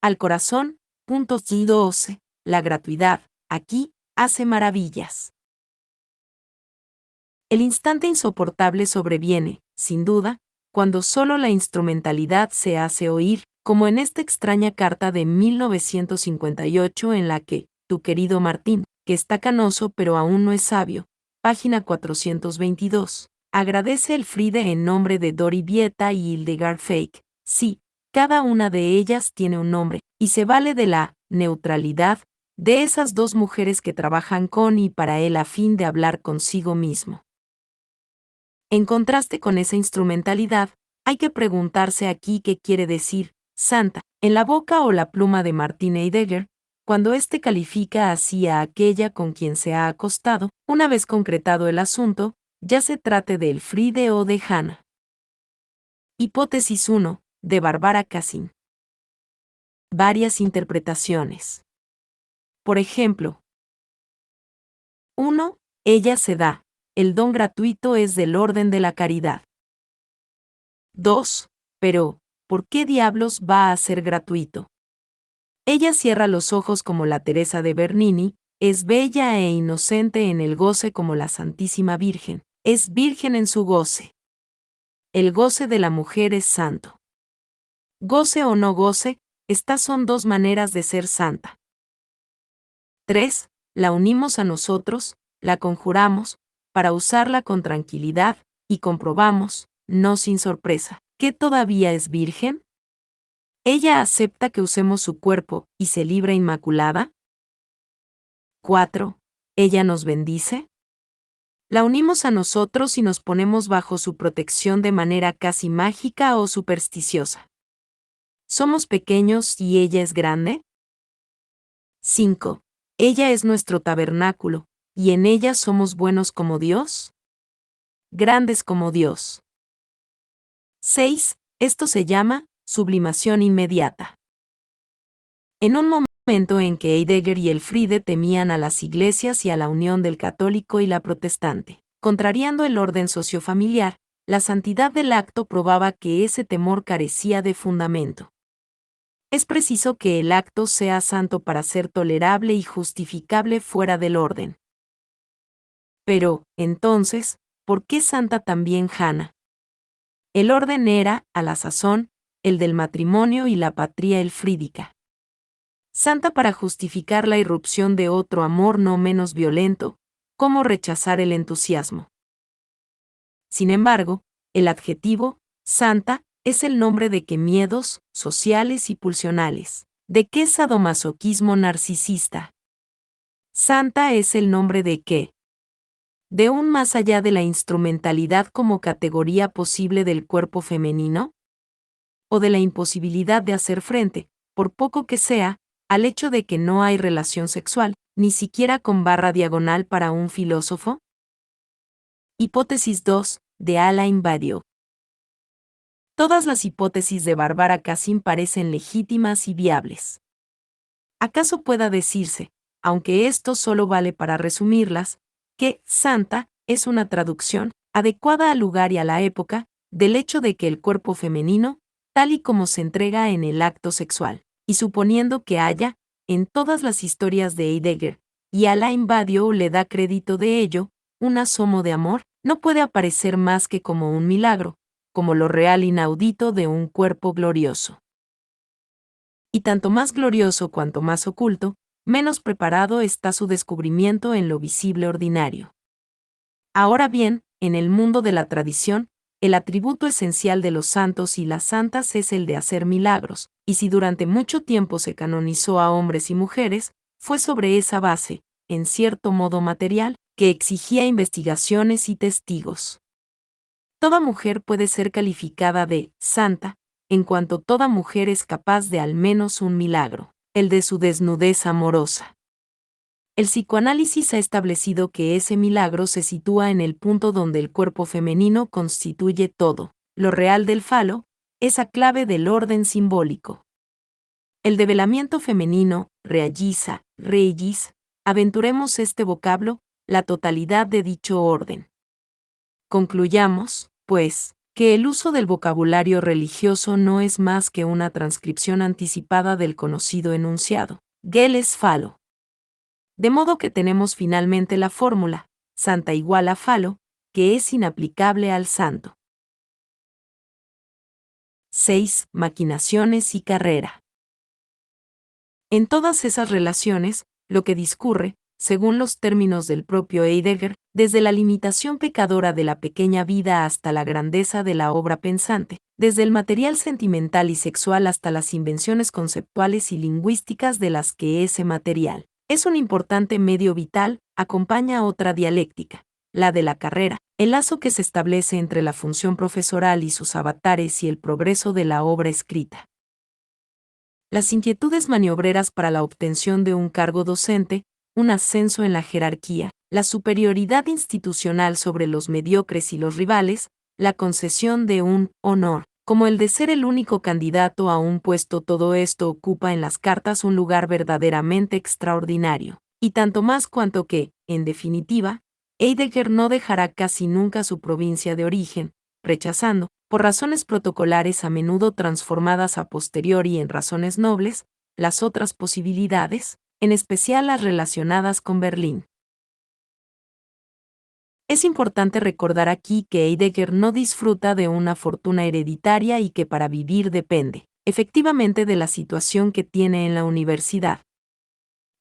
al corazón. 12. La gratuidad, aquí, hace maravillas. El instante insoportable sobreviene, sin duda, cuando solo la instrumentalidad se hace oír, como en esta extraña carta de 1958 en la que, tu querido Martín, que está canoso pero aún no es sabio, página 422, agradece el Friede en nombre de Dori Vieta y Hildegard Fake. Sí, cada una de ellas tiene un nombre, y se vale de la neutralidad de esas dos mujeres que trabajan con y para él a fin de hablar consigo mismo. En contraste con esa instrumentalidad, hay que preguntarse aquí qué quiere decir santa, en la boca o la pluma de Martin Heidegger, cuando éste califica así a aquella con quien se ha acostado, una vez concretado el asunto, ya se trate de Elfriede o de Hannah. Hipótesis 1, de Barbara Cassin. Varias interpretaciones. Por ejemplo, 1. Ella se da. El don gratuito es del orden de la caridad. 2. Pero, ¿por qué diablos va a ser gratuito? Ella cierra los ojos como la Teresa de Bernini, es bella e inocente en el goce como la Santísima Virgen, es virgen en su goce. El goce de la mujer es santo. Goce o no goce, estas son dos maneras de ser santa. 3. La unimos a nosotros, la conjuramos, para usarla con tranquilidad, y comprobamos, no sin sorpresa, que todavía es virgen. ¿Ella acepta que usemos su cuerpo y se libra inmaculada? 4. ¿Ella nos bendice? La unimos a nosotros y nos ponemos bajo su protección de manera casi mágica o supersticiosa. ¿Somos pequeños y ella es grande? 5. ¿Ella es nuestro tabernáculo, y en ella somos buenos como Dios? Grandes como Dios. 6. Esto se llama sublimación inmediata. En un momento en que Heidegger y Elfriede temían a las iglesias y a la unión del católico y la protestante, contrariando el orden sociofamiliar, la santidad del acto probaba que ese temor carecía de fundamento. Es preciso que el acto sea santo para ser tolerable y justificable fuera del orden. Pero, entonces, ¿por qué santa también Hannah? El orden era, a la sazón, el del matrimonio y la patria elfrídica. Santa para justificar la irrupción de otro amor no menos violento, como rechazar el entusiasmo. Sin embargo, el adjetivo, santa, es el nombre de qué miedos, sociales y pulsionales, de qué sadomasoquismo narcisista. Santa es el nombre de qué. De un más allá de la instrumentalidad como categoría posible del cuerpo femenino, o de la imposibilidad de hacer frente, por poco que sea, al hecho de que no hay relación sexual, ni siquiera con barra diagonal para un filósofo. Hipótesis 2, de Alain Badiou. Todas las hipótesis de Barbara Cassin parecen legítimas y viables. ¿Acaso pueda decirse, aunque esto solo vale para resumirlas, que santa es una traducción, adecuada al lugar y a la época, del hecho de que el cuerpo femenino, tal y como se entrega en el acto sexual, y suponiendo que haya, en todas las historias de Heidegger, y Alain Badiou le da crédito de ello, un asomo de amor, no puede aparecer más que como un milagro, como lo real inaudito de un cuerpo glorioso. Y tanto más glorioso cuanto más oculto, menos preparado está su descubrimiento en lo visible ordinario. Ahora bien, en el mundo de la tradición, el atributo esencial de los santos y las santas es el de hacer milagros, y si durante mucho tiempo se canonizó a hombres y mujeres, fue sobre esa base, en cierto modo material, que exigía investigaciones y testigos. Toda mujer puede ser calificada de santa, en cuanto toda mujer es capaz de al menos un milagro. el de su desnudez amorosa. El psicoanálisis ha establecido que ese milagro se sitúa en el punto donde el cuerpo femenino constituye todo, lo real del falo, esa clave del orden simbólico. El develamiento femenino, realiza, regis, aventuremos este vocablo, la totalidad de dicho orden. Concluyamos, pues, que el uso del vocabulario religioso no es más que una transcripción anticipada del conocido enunciado, Geles falo. De modo que tenemos finalmente la fórmula, santa igual a falo, que es inaplicable al santo. 6. Maquinaciones y carrera. En todas esas relaciones, lo que discurre, según los términos del propio Heidegger, desde la limitación pecadora de la pequeña vida hasta la grandeza de la obra pensante, desde el material sentimental y sexual hasta las invenciones conceptuales y lingüísticas de las que ese material es un importante medio vital, acompaña otra dialéctica, la de la carrera, el lazo que se establece entre la función profesoral y sus avatares y el progreso de la obra escrita. Las inquietudes maniobreras para la obtención de un cargo docente, un ascenso en la jerarquía, la superioridad institucional sobre los mediocres y los rivales, la concesión de un honor, como el de ser el único candidato a un puesto, todo esto ocupa en las cartas un lugar verdaderamente extraordinario, y tanto más cuanto que, en definitiva, Heidegger no dejará casi nunca su provincia de origen, rechazando, por razones protocolares a menudo transformadas a posteriori en razones nobles, las otras posibilidades, en especial las relacionadas con Berlín. Es importante recordar aquí que Heidegger no disfruta de una fortuna hereditaria y que para vivir depende, efectivamente, de la situación que tiene en la universidad.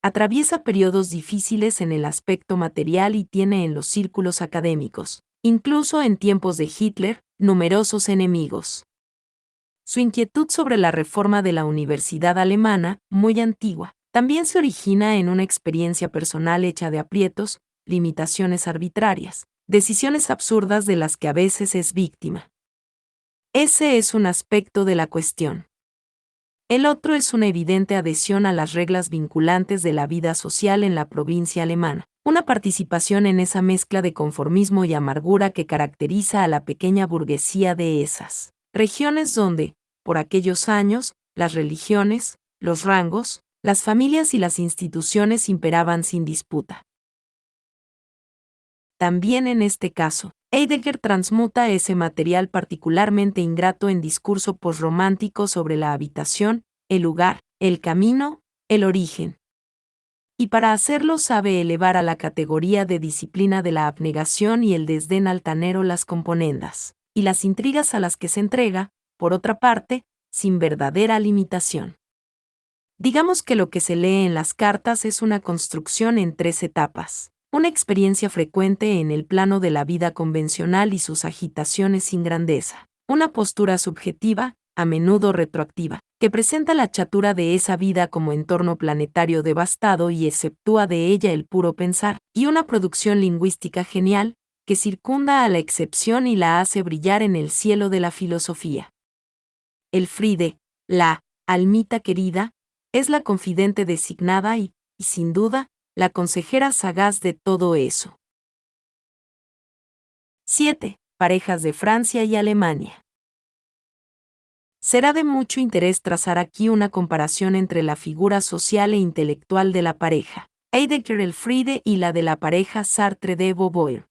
Atraviesa periodos difíciles en el aspecto material y tiene en los círculos académicos, incluso en tiempos de Hitler, numerosos enemigos. Su inquietud sobre la reforma de la universidad alemana, muy antigua, también se origina en una experiencia personal hecha de aprietos, limitaciones arbitrarias, decisiones absurdas de las que a veces es víctima. Ese es un aspecto de la cuestión. El otro es una evidente adhesión a las reglas vinculantes de la vida social en la provincia alemana, una participación en esa mezcla de conformismo y amargura que caracteriza a la pequeña burguesía de esas regiones donde, por aquellos años, las religiones, los rangos, las familias y las instituciones imperaban sin disputa. También en este caso, Heidegger transmuta ese material particularmente ingrato en discurso posromántico sobre la habitación, el lugar, el camino, el origen. Y para hacerlo sabe elevar a la categoría de disciplina de la abnegación y el desdén altanero las componendas, y las intrigas a las que se entrega, por otra parte, sin verdadera limitación. Digamos que lo que se lee en las cartas es una construcción en 3 etapas. Una experiencia frecuente en el plano de la vida convencional y sus agitaciones sin grandeza. Una postura subjetiva, a menudo retroactiva, que presenta la chatura de esa vida como entorno planetario devastado y exceptúa de ella el puro pensar. Y una producción lingüística genial, que circunda a la excepción y la hace brillar en el cielo de la filosofía. El Friede, la almita querida, es la confidente designada y, sin duda, la consejera sagaz de todo eso. 7. Parejas de Francia y Alemania. Será de mucho interés trazar aquí una comparación entre la figura social e intelectual de la pareja Heidegger-Elfriede y la de la pareja Sartre de Beauvoir.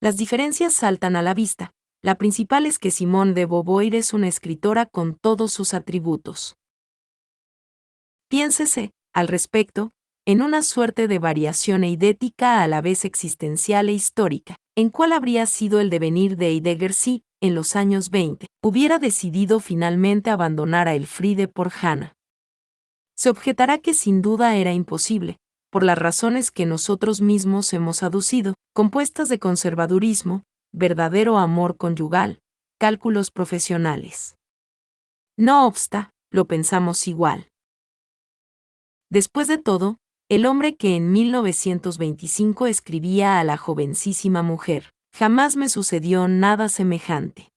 Las diferencias saltan a la vista. La principal es que Simone de Beauvoir es una escritora con todos sus atributos. Piénsese, al respecto, en una suerte de variación eidética a la vez existencial e histórica, en cuál habría sido el devenir de Heidegger si, en los años 20, hubiera decidido finalmente abandonar a Elfriede por Hannah. Se objetará que sin duda era imposible, por las razones que nosotros mismos hemos aducido, compuestas de conservadurismo, verdadero amor conyugal, cálculos profesionales. No obsta, lo pensamos igual. Después de todo, el hombre que en 1925 escribía a la jovencísima mujer, jamás me sucedió nada semejante.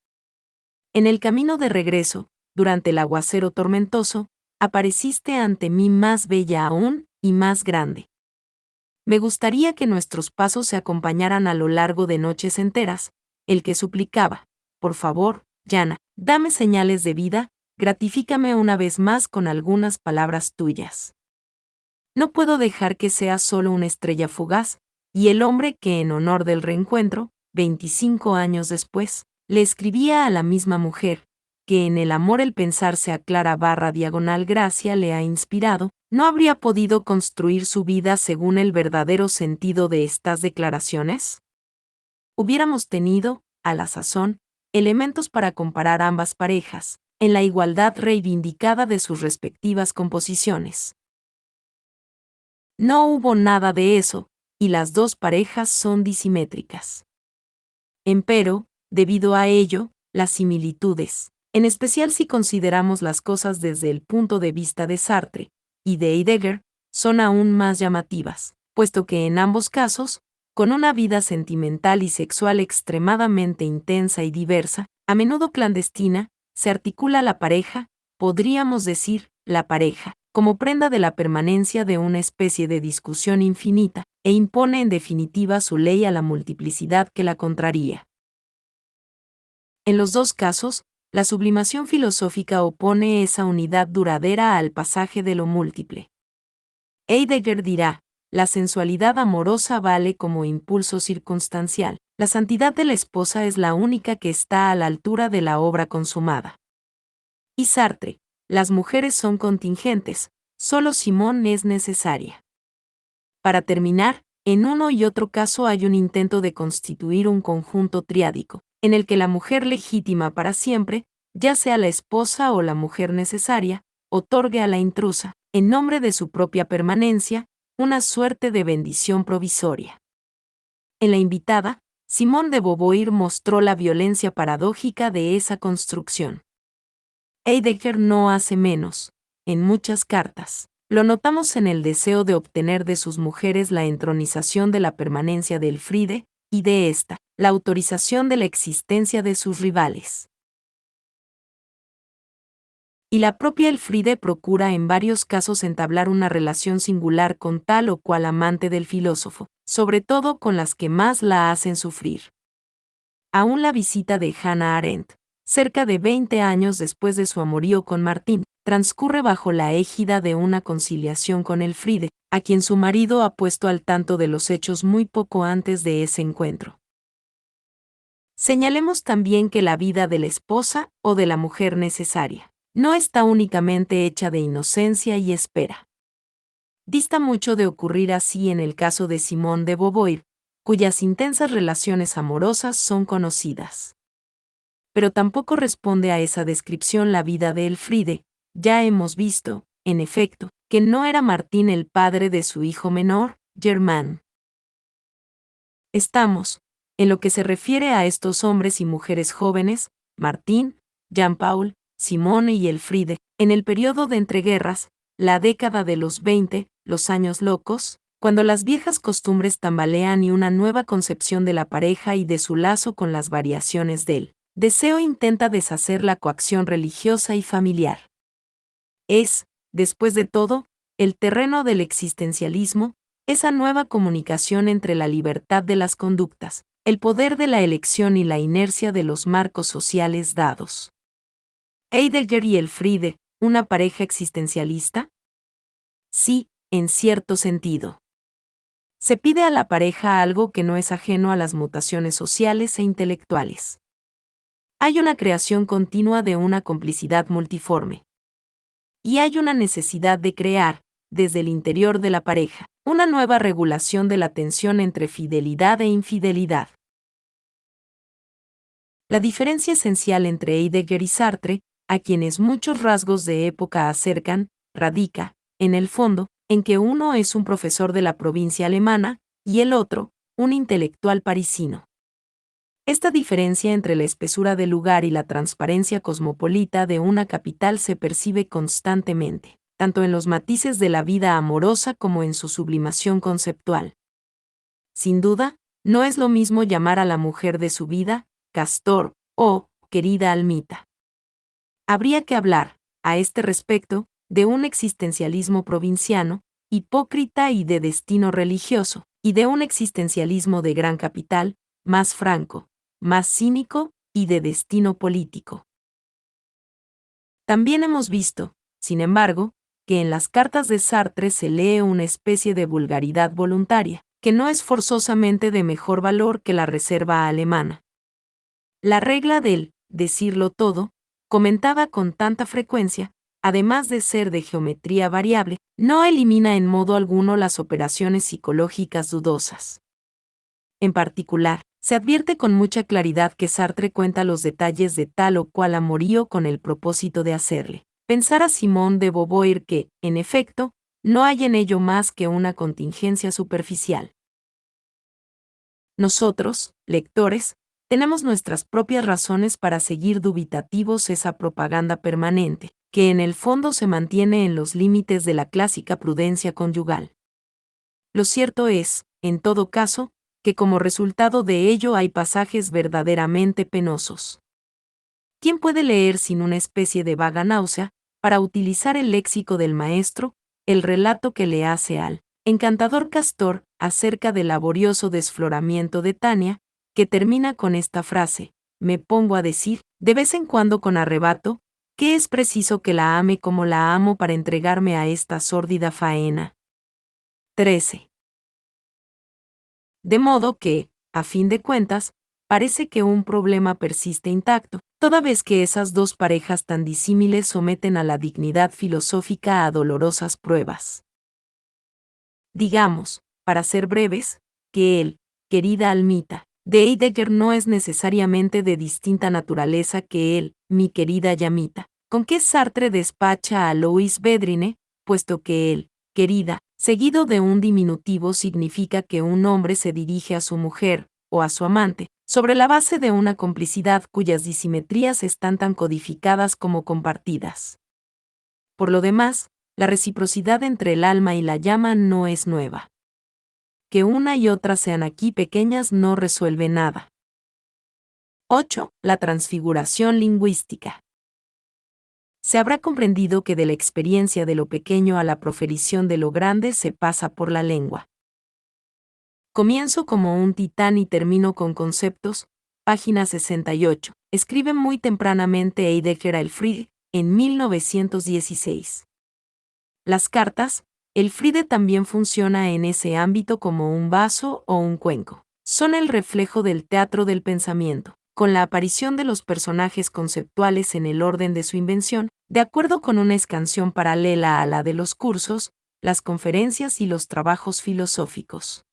En el camino de regreso, durante el aguacero tormentoso, apareciste ante mí más bella aún y más grande. Me gustaría que nuestros pasos se acompañaran a lo largo de noches enteras, el que suplicaba, por favor, Yana, dame señales de vida, gratifícame una vez más con algunas palabras tuyas. No puedo dejar que seas solo una estrella fugaz, y el hombre que en honor del reencuentro, 25 años después, le escribía a la misma mujer, que en el amor el pensar se aclara / gracia le ha inspirado, ¿no habría podido construir su vida según el verdadero sentido de estas declaraciones? Hubiéramos tenido, a la sazón, elementos para comparar ambas parejas, en la igualdad reivindicada de sus respectivas composiciones. No hubo nada de eso, y las dos parejas son disimétricas. Empero, debido a ello, las similitudes, en especial si consideramos las cosas desde el punto de vista de Sartre y de Heidegger, son aún más llamativas, puesto que en ambos casos, con una vida sentimental y sexual extremadamente intensa y diversa, a menudo clandestina, se articula la pareja, podríamos decir, la pareja, como prenda de la permanencia de una especie de discusión infinita, e impone en definitiva su ley a la multiplicidad que la contraría. En los dos casos, la sublimación filosófica opone esa unidad duradera al pasaje de lo múltiple. Heidegger dirá, la sensualidad amorosa vale como impulso circunstancial, la santidad de la esposa es la única que está a la altura de la obra consumada. Y Sartre, las mujeres son contingentes, solo Simón es necesaria. Para terminar, en uno y otro caso hay un intento de constituir un conjunto triádico, en el que la mujer legítima para siempre, ya sea la esposa o la mujer necesaria, otorgue a la intrusa, en nombre de su propia permanencia, una suerte de bendición provisoria. En la invitada, Simone de Beauvoir mostró la violencia paradójica de esa construcción. Heidegger no hace menos, en muchas cartas. Lo notamos en el deseo de obtener de sus mujeres la entronización de la permanencia de Elfriede, y de esta, la autorización de la existencia de sus rivales. Y la propia Elfriede procura en varios casos entablar una relación singular con tal o cual amante del filósofo, sobre todo con las que más la hacen sufrir. Aún la visita de Hannah Arendt, cerca de 20 años después de su amorío con Martín, transcurre bajo la égida de una conciliación con Elfriede, a quien su marido ha puesto al tanto de los hechos muy poco antes de ese encuentro. Señalemos también que la vida de la esposa o de la mujer necesaria no está únicamente hecha de inocencia y espera. Dista mucho de ocurrir así en el caso de Simone de Beauvoir, cuyas intensas relaciones amorosas son conocidas. Pero tampoco responde a esa descripción la vida de Elfriede. Ya hemos visto, en efecto, que no era Martín el padre de su hijo menor, Germain. Estamos, en lo que se refiere a estos hombres y mujeres jóvenes, Martín, Jean-Paul, Simone y Elfriede, en el periodo de entreguerras, la década de los 20, los años locos, cuando las viejas costumbres tambalean y una nueva concepción de la pareja y de su lazo con las variaciones del deseo intenta deshacer la coacción religiosa y familiar. Es, después de todo, el terreno del existencialismo, esa nueva comunicación entre la libertad de las conductas, el poder de la elección y la inercia de los marcos sociales dados. Heidegger y Elfriede, ¿una pareja existencialista? Sí, en cierto sentido. Se pide a la pareja algo que no es ajeno a las mutaciones sociales e intelectuales. Hay una creación continua de una complicidad multiforme. Y hay una necesidad de crear, desde el interior de la pareja, una nueva regulación de la tensión entre fidelidad e infidelidad. La diferencia esencial entre Heidegger y Sartre, a quienes muchos rasgos de época acercan, radica, en el fondo, en que uno es un profesor de la provincia alemana, y el otro, un intelectual parisino. Esta diferencia entre la espesura del lugar y la transparencia cosmopolita de una capital se percibe constantemente, tanto en los matices de la vida amorosa como en su sublimación conceptual. Sin duda, no es lo mismo llamar a la mujer de su vida, Castor, o querida Almita. Habría que hablar, a este respecto, de un existencialismo provinciano, hipócrita y de destino religioso, y de un existencialismo de gran capital, más franco, más cínico y de destino político. También hemos visto, sin embargo, que en las cartas de Sartre se lee una especie de vulgaridad voluntaria, que no es forzosamente de mejor valor que la reserva alemana. La regla del decirlo todo, comentaba con tanta frecuencia, además de ser de geometría variable, no elimina en modo alguno las operaciones psicológicas dudosas. En particular, se advierte con mucha claridad que Sartre cuenta los detalles de tal o cual amorío con el propósito de hacerle pensar a Simone de Beauvoir que, en efecto, no hay en ello más que una contingencia superficial. Nosotros, lectores, tenemos nuestras propias razones para seguir dubitativos esa propaganda permanente, que en el fondo se mantiene en los límites de la clásica prudencia conyugal. Lo cierto es, en todo caso, que como resultado de ello hay pasajes verdaderamente penosos. ¿Quién puede leer sin una especie de vaga náusea, para utilizar el léxico del maestro, el relato que le hace al encantador Castor acerca del laborioso desfloramiento de Tania, que termina con esta frase: me pongo a decir, de vez en cuando con arrebato, que es preciso que la ame como la amo para entregarme a esta sórdida faena? 13. De modo que, a fin de cuentas, parece que un problema persiste intacto, toda vez que esas dos parejas tan disímiles someten a la dignidad filosófica a dolorosas pruebas. Digamos, para ser breves, que el querida Almita de Heidegger no es necesariamente de distinta naturaleza que el mi querida Llamita, con que Sartre despacha a Louis Bedrine, puesto que el querida, seguido de un diminutivo, significa que un hombre se dirige a su mujer, o a su amante, sobre la base de una complicidad cuyas disimetrías están tan codificadas como compartidas. Por lo demás, la reciprocidad entre el alma y la llama no es nueva. Que una y otra sean aquí pequeñas no resuelve nada. 8. La transfiguración lingüística. Se habrá comprendido que de la experiencia de lo pequeño a la proferición de lo grande se pasa por la lengua. Comienzo como un titán y termino con conceptos. Página 68. Escribe muy tempranamente Heidegger a Elfriede, en 1916. Las cartas, Elfriede también funciona en ese ámbito como un vaso o un cuenco. Son el reflejo del teatro del pensamiento, con la aparición de los personajes conceptuales en el orden de su invención, de acuerdo con una escansión paralela a la de los cursos, las conferencias y los trabajos filosóficos.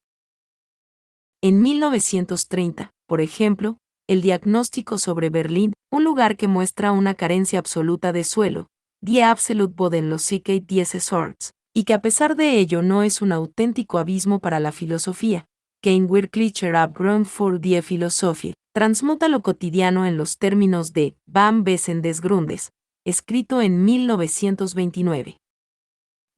En 1930, por ejemplo, el diagnóstico sobre Berlín, un lugar que muestra una carencia absoluta de suelo, Die Absolut Bodenlosigkeit dieses Orts, y que a pesar de ello no es un auténtico abismo para la filosofía, Kein wirklicher Abgrund für die Philosophie, transmuta lo cotidiano en los términos de Van Wesen des Grundes, escrito en 1929.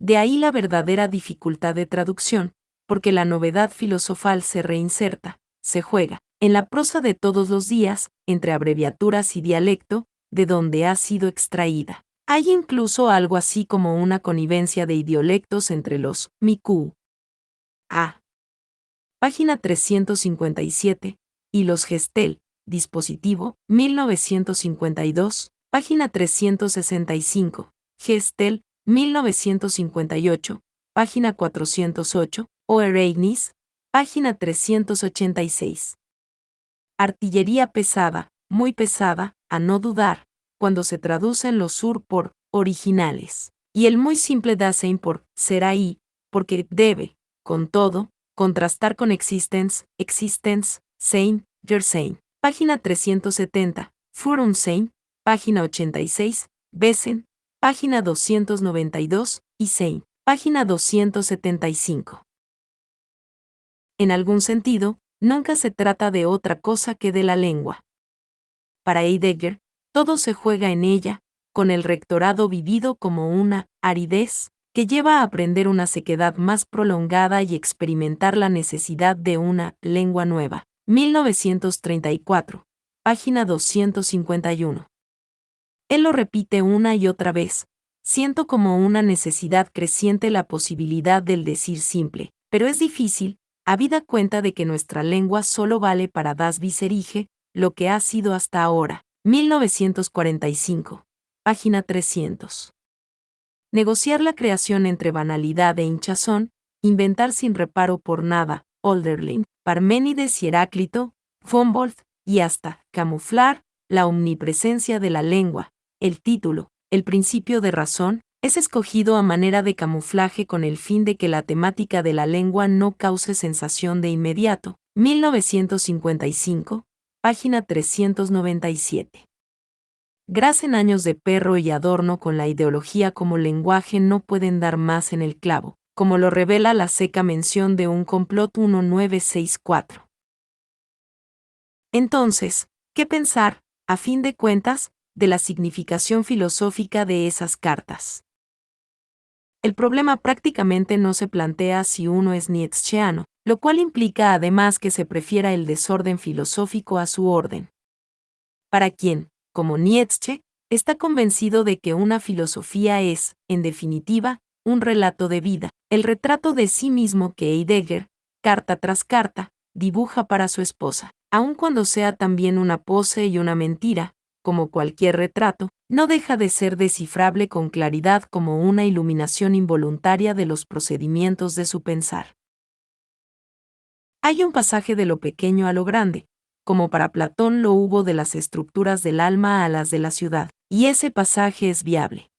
De ahí la verdadera dificultad de traducción, porque la novedad filosofal se reinserta, se juega, en la prosa de todos los días, entre abreviaturas y dialecto, de donde ha sido extraída. Hay incluso algo así como una connivencia de idiolectos entre los Miku. A. Página 357, y los Gestel, dispositivo, 1952, página 365, Gestel, 1958, página 408, o Ereignis, página 386. Artillería pesada, muy pesada, a no dudar, cuando se traducen los sur por originales, y el muy simple Dasein por será y, porque debe, con todo, contrastar con existence, sein, der sein. Página 370, Für sein, página 86, Wesen, página 292, y sein, página 275. En algún sentido, nunca se trata de otra cosa que de la lengua. Para Heidegger, todo se juega en ella, con el rectorado vivido como una aridez que lleva a aprender una sequedad más prolongada y experimentar la necesidad de una lengua nueva. 1934, página 251. Él lo repite una y otra vez, Siento como una necesidad creciente la posibilidad del decir simple, pero es difícil, habida cuenta de que nuestra lengua solo vale para das viserige, lo que ha sido hasta ahora. 1945. Página 300. Negociar la creación entre banalidad e hinchazón, inventar sin reparo por nada, Hölderlin, Parménides y Heráclito, Humboldt, y hasta camuflar la omnipresencia de la lengua. El título, El principio de razón, es escogido a manera de camuflaje con el fin de que la temática de la lengua no cause sensación de inmediato. 1955, página 397. Grasen años de perro y adorno con la ideología como lenguaje no pueden dar más en el clavo, como lo revela la seca mención de un complot 1964. Entonces, ¿qué pensar, a fin de cuentas, de la significación filosófica de esas cartas? El problema prácticamente no se plantea si uno es nietzscheano, lo cual implica además que se prefiera el desorden filosófico a su orden. Para quien, como Nietzsche, está convencido de que una filosofía es, en definitiva, un relato de vida, el retrato de sí mismo que Heidegger, carta tras carta, dibuja para su esposa. Aun cuando sea también una pose y una mentira, como cualquier retrato, no deja de ser descifrable con claridad como una iluminación involuntaria de los procedimientos de su pensar. Hay un pasaje de lo pequeño a lo grande, como para Platón lo hubo de las estructuras del alma a las de la ciudad, y ese pasaje es viable.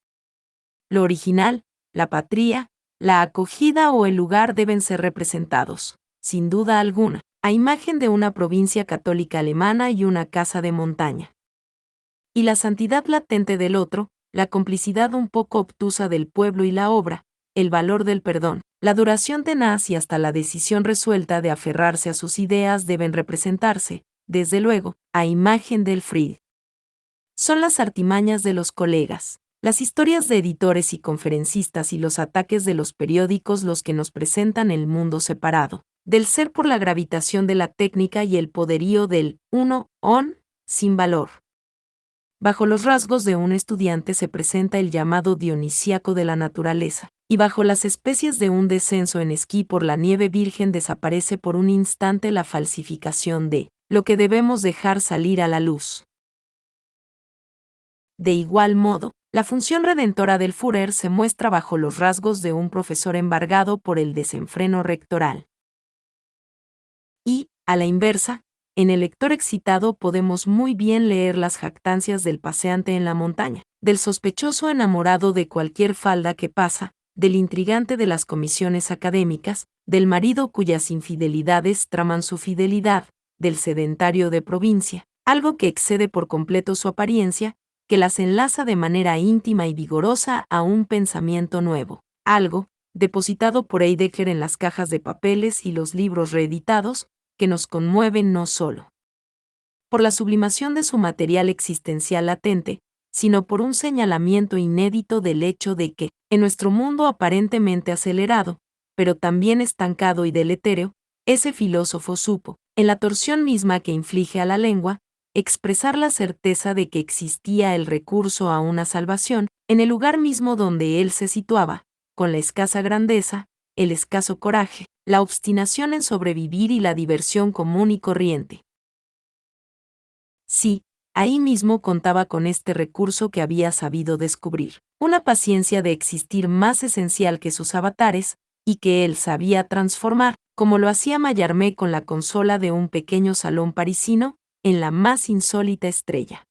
Lo original, la patria, la acogida o el lugar deben ser representados, sin duda alguna, a imagen de una provincia católica alemana y una casa de montaña. Y la santidad latente del otro, la complicidad un poco obtusa del pueblo y la obra, el valor del perdón, la duración tenaz y hasta la decisión resuelta de aferrarse a sus ideas deben representarse, desde luego, a imagen del Fried. Son las artimañas de los colegas, las historias de editores y conferencistas y los ataques de los periódicos los que nos presentan el mundo separado, del ser por la gravitación de la técnica y el poderío del sin valor. Bajo los rasgos de un estudiante se presenta el llamado dionisíaco de la naturaleza, y bajo las especies de un descenso en esquí por la nieve virgen desaparece por un instante la falsificación de lo que debemos dejar salir a la luz. De igual modo, la función redentora del Führer se muestra bajo los rasgos de un profesor embargado por el desenfreno rectoral. Y, a la inversa, en el lector excitado podemos muy bien leer las jactancias del paseante en la montaña, del sospechoso enamorado de cualquier falda que pasa, del intrigante de las comisiones académicas, del marido cuyas infidelidades traman su fidelidad, del sedentario de provincia, algo que excede por completo su apariencia, que las enlaza de manera íntima y vigorosa a un pensamiento nuevo, algo, depositado por Heidegger en las cajas de papeles y los libros reeditados, que nos conmueven no solo por la sublimación de su material existencial latente, sino por un señalamiento inédito del hecho de que, en nuestro mundo aparentemente acelerado, pero también estancado y deletéreo, ese filósofo supo, en la torsión misma que inflige a la lengua, expresar la certeza de que existía el recurso a una salvación, en el lugar mismo donde él se situaba, con la escasa grandeza, el escaso coraje, la obstinación en sobrevivir y la diversión común y corriente. Sí, ahí mismo contaba con este recurso que había sabido descubrir, una paciencia de existir más esencial que sus avatares, y que él sabía transformar, como lo hacía Mallarmé con la consola de un pequeño salón parisino, en la más insólita estrella.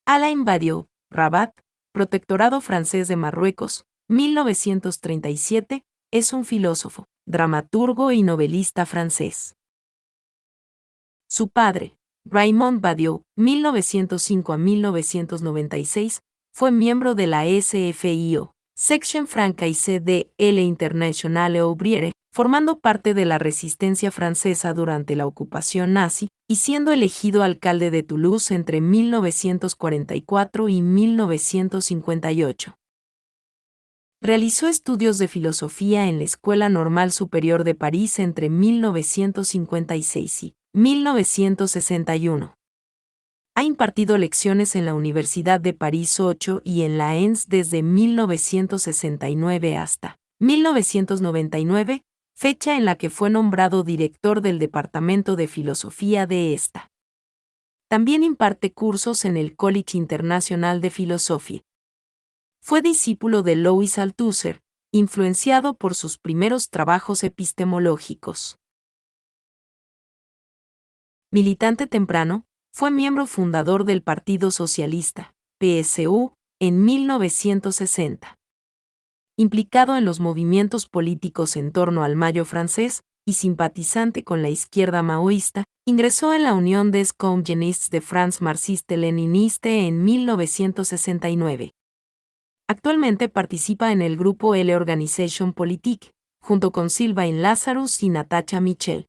Alain Badiou, Rabat, Protectorado francés de Marruecos, 1937, es un filósofo, dramaturgo y novelista francés. Su padre, Raymond Badiou, 1905 a 1996, fue miembro de la SFIO, Section Francaise de l'Internationale Ouvrière, formando parte de la resistencia francesa durante la ocupación nazi y siendo elegido alcalde de Toulouse entre 1944 y 1958. Realizó estudios de filosofía en la Escuela Normal Superior de París entre 1956 y 1961. Ha impartido lecciones en la Universidad de París 8 y en la ENS desde 1969 hasta 1999, fecha en la que fue nombrado director del Departamento de Filosofía de esta. También imparte cursos en el College Internacional de Filosofía. Fue discípulo de Louis Althusser, influenciado por sus primeros trabajos epistemológicos. Militante temprano, fue miembro fundador del Partido Socialista, PSU, en 1960. Implicado en los movimientos políticos en torno al Mayo francés y simpatizante con la izquierda maoísta, ingresó en la Unión des Communistes de France Marxiste-Leniniste en 1969. Actualmente participa en el grupo L Organisation Politique, junto con Sylvain Lazarus y Natacha Michel.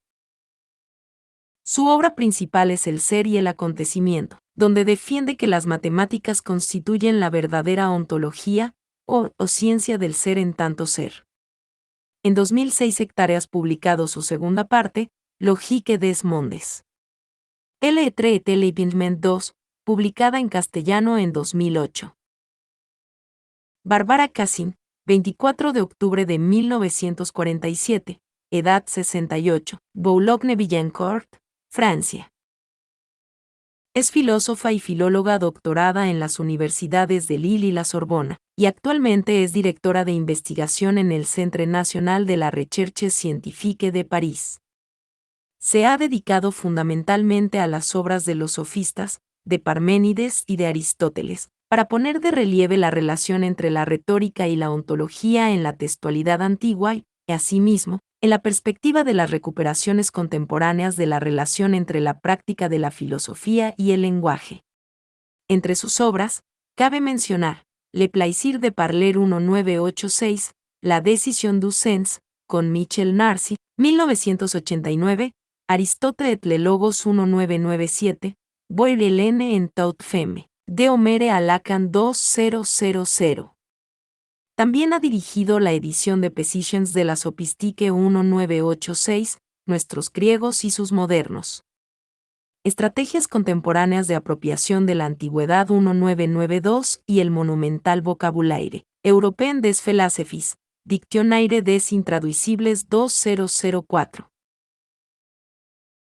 Su obra principal es El ser y el acontecimiento, donde defiende que las matemáticas constituyen la verdadera ontología, o ciencia del ser en tanto ser. En 2006 hectáreas publicado su segunda parte, Logique des mondes. L'être et l'événement 2, publicada en castellano en 2008. Barbara Cassin, 24 de octubre de 1947, edad 68, Boulogne-Billancourt, Francia. Es filósofa y filóloga doctorada en las universidades de Lille y la Sorbona, y actualmente es directora de investigación en el Centre National de la Recherche Scientifique de París. Se ha dedicado fundamentalmente a las obras de los sofistas, de Parménides y de Aristóteles, para poner de relieve la relación entre la retórica y la ontología en la textualidad antigua y, asimismo, en la perspectiva de las recuperaciones contemporáneas de la relación entre la práctica de la filosofía y el lenguaje. Entre sus obras, cabe mencionar Le plaisir de parler 1986, La décision du sens, con Michel Narcy, 1989, Aristote et le Logos 1997, Boire Hélène en tout femme, de Homère à Lacan 2000. También ha dirigido la edición de Positions de la Sophistique 1986, Nuestros griegos y sus modernos. Estrategias contemporáneas de apropiación de la antigüedad 1992 y el monumental Vocabulaire, Européen des Philosophies, Dictionnaire des Intraduisibles 2004.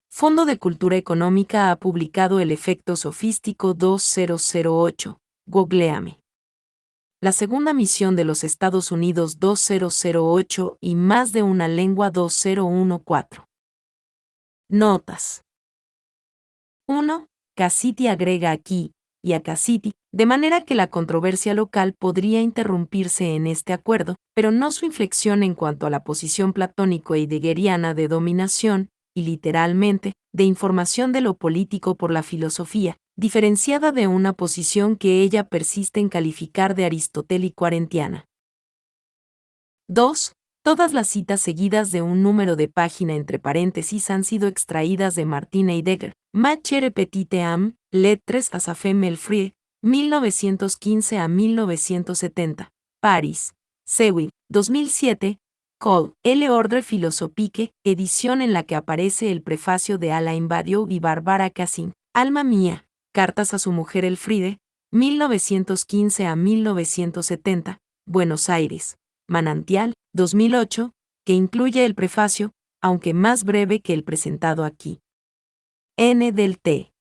Fondo de Cultura Económica ha publicado El efecto sofístico 2008, googleame. La segunda misión de los Estados Unidos 2008 y Más de una lengua 2014. Notas. 1. Cassiti agrega aquí, y a Cassiti, de manera que la controversia local podría interrumpirse en este acuerdo, pero no su inflexión en cuanto a la posición platónico-heideggeriana de dominación, y literalmente, de información de lo político por la filosofía, diferenciada de una posición que ella persiste en calificar de aristotélico-arentiana. 2. Todas las citas seguidas de un número de página entre paréntesis han sido extraídas de Martin Heidegger, Machere Petite Am, Lettres à sa femme Elfrie, 1915 a 1970, París, Sewell, 2007, Cole, L'ordre philosophique, edición en la que aparece el prefacio de Alain Badiou y Barbara Cassin, Alma mía, Cartas a su mujer Elfriede, 1915 a 1970, Buenos Aires, Manantial, 2008, que incluye el prefacio, aunque más breve que el presentado aquí. N del T.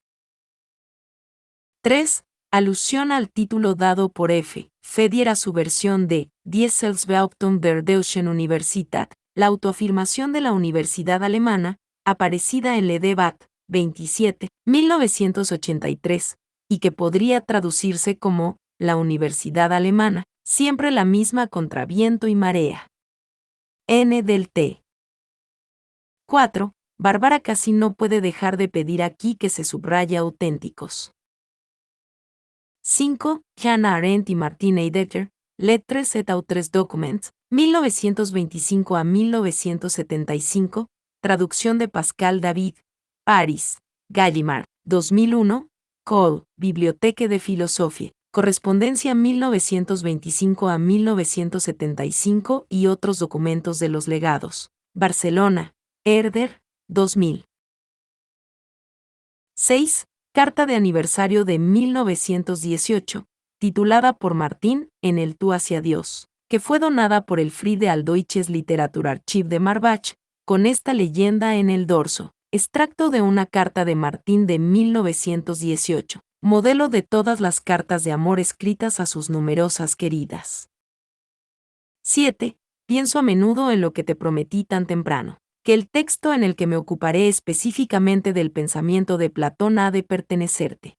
3. Alusión al título dado por F. Fedier a su versión de Die Selbstbehauptung der Deutschen Universität, la autoafirmación de la Universidad Alemana, aparecida en Le Debat, 27, 1983, y que podría traducirse como la Universidad Alemana, siempre la misma contra viento y marea. N del T. 4. Barbara Cassin no puede dejar de pedir aquí que se subraye auténticos. 5. Hannah Arendt y Martin Heidegger, Lettres et autres documents, 1925 a 1975, traducción de Pascal David, París, Gallimard, 2001, Cole, Bibliothèque de Philosophie, correspondencia 1925 a 1975 y otros documentos de los legados, Barcelona, Herder, 2000. 6. Carta de aniversario de 1918, titulada por Martín en el Tú hacia Dios, que fue donada por el Friede al Deutsches Literaturarchiv de Marbach, con esta leyenda en el dorso. Extracto de una carta de Martín de 1918, modelo de todas las cartas de amor escritas a sus numerosas queridas. 7. Pienso a menudo en lo que te prometí tan temprano, que el texto en el que me ocuparé específicamente del pensamiento de Platón ha de pertenecerte.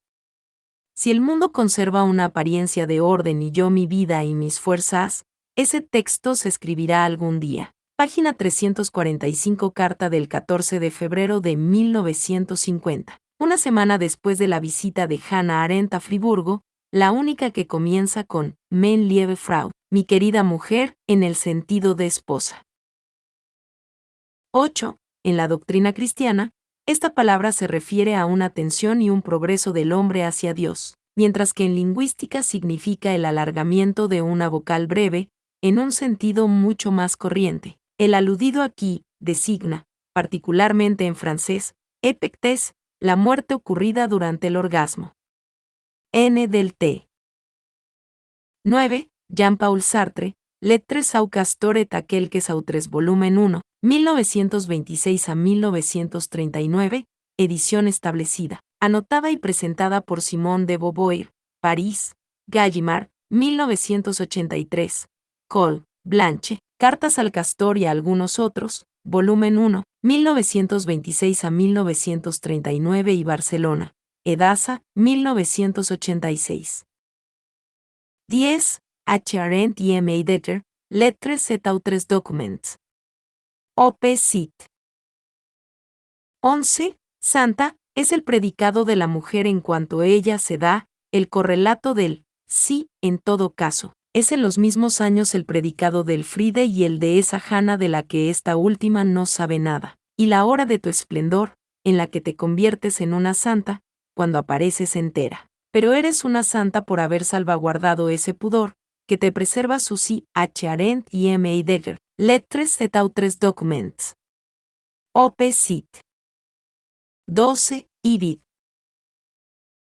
Si el mundo conserva una apariencia de orden y yo mi vida y mis fuerzas, ese texto se escribirá algún día. Página 345, carta del 14 de febrero de 1950. Una semana después de la visita de Hannah Arendt a Friburgo, la única que comienza con Mein liebe Frau, mi querida mujer, en el sentido de esposa. 8. En la doctrina cristiana, esta palabra se refiere a una tensión y un progreso del hombre hacia Dios, mientras que en lingüística significa el alargamiento de una vocal breve, en un sentido mucho más corriente. El aludido aquí designa, particularmente en francés, épectes, la muerte ocurrida durante el orgasmo. N del T. 9. Jean-Paul Sartre, Lettres au Castor et quelques autres volumen 1, 1926 a 1939, edición establecida, anotada y presentada por Simone de Beauvoir, París, Gallimard, 1983, Cole, Blanche, Cartas al Castor y a algunos otros, volumen 1, 1926 a 1939 y Barcelona, Edasa, 1986. 10. H. Arendt y M. Detter, Lettres et autres documents. Op. Cit. 11. Santa es el predicado de la mujer en cuanto ella se da, el correlato del sí, en todo caso. Es en los mismos años el predicado del Friede y el de esa Hannah de la que esta última no sabe nada, y la hora de tu esplendor, en la que te conviertes en una santa, cuando apareces entera. Pero eres una santa por haber salvaguardado ese pudor, que te preserva su sí. H. Arendt y M. Decker, Lettres et autres documents. Op. Cit. 12. Ibid.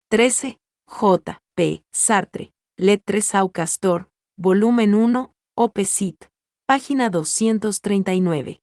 13. J. P. Sartre, Lettres au Castor, volumen 1, Op. Cit. Página 239.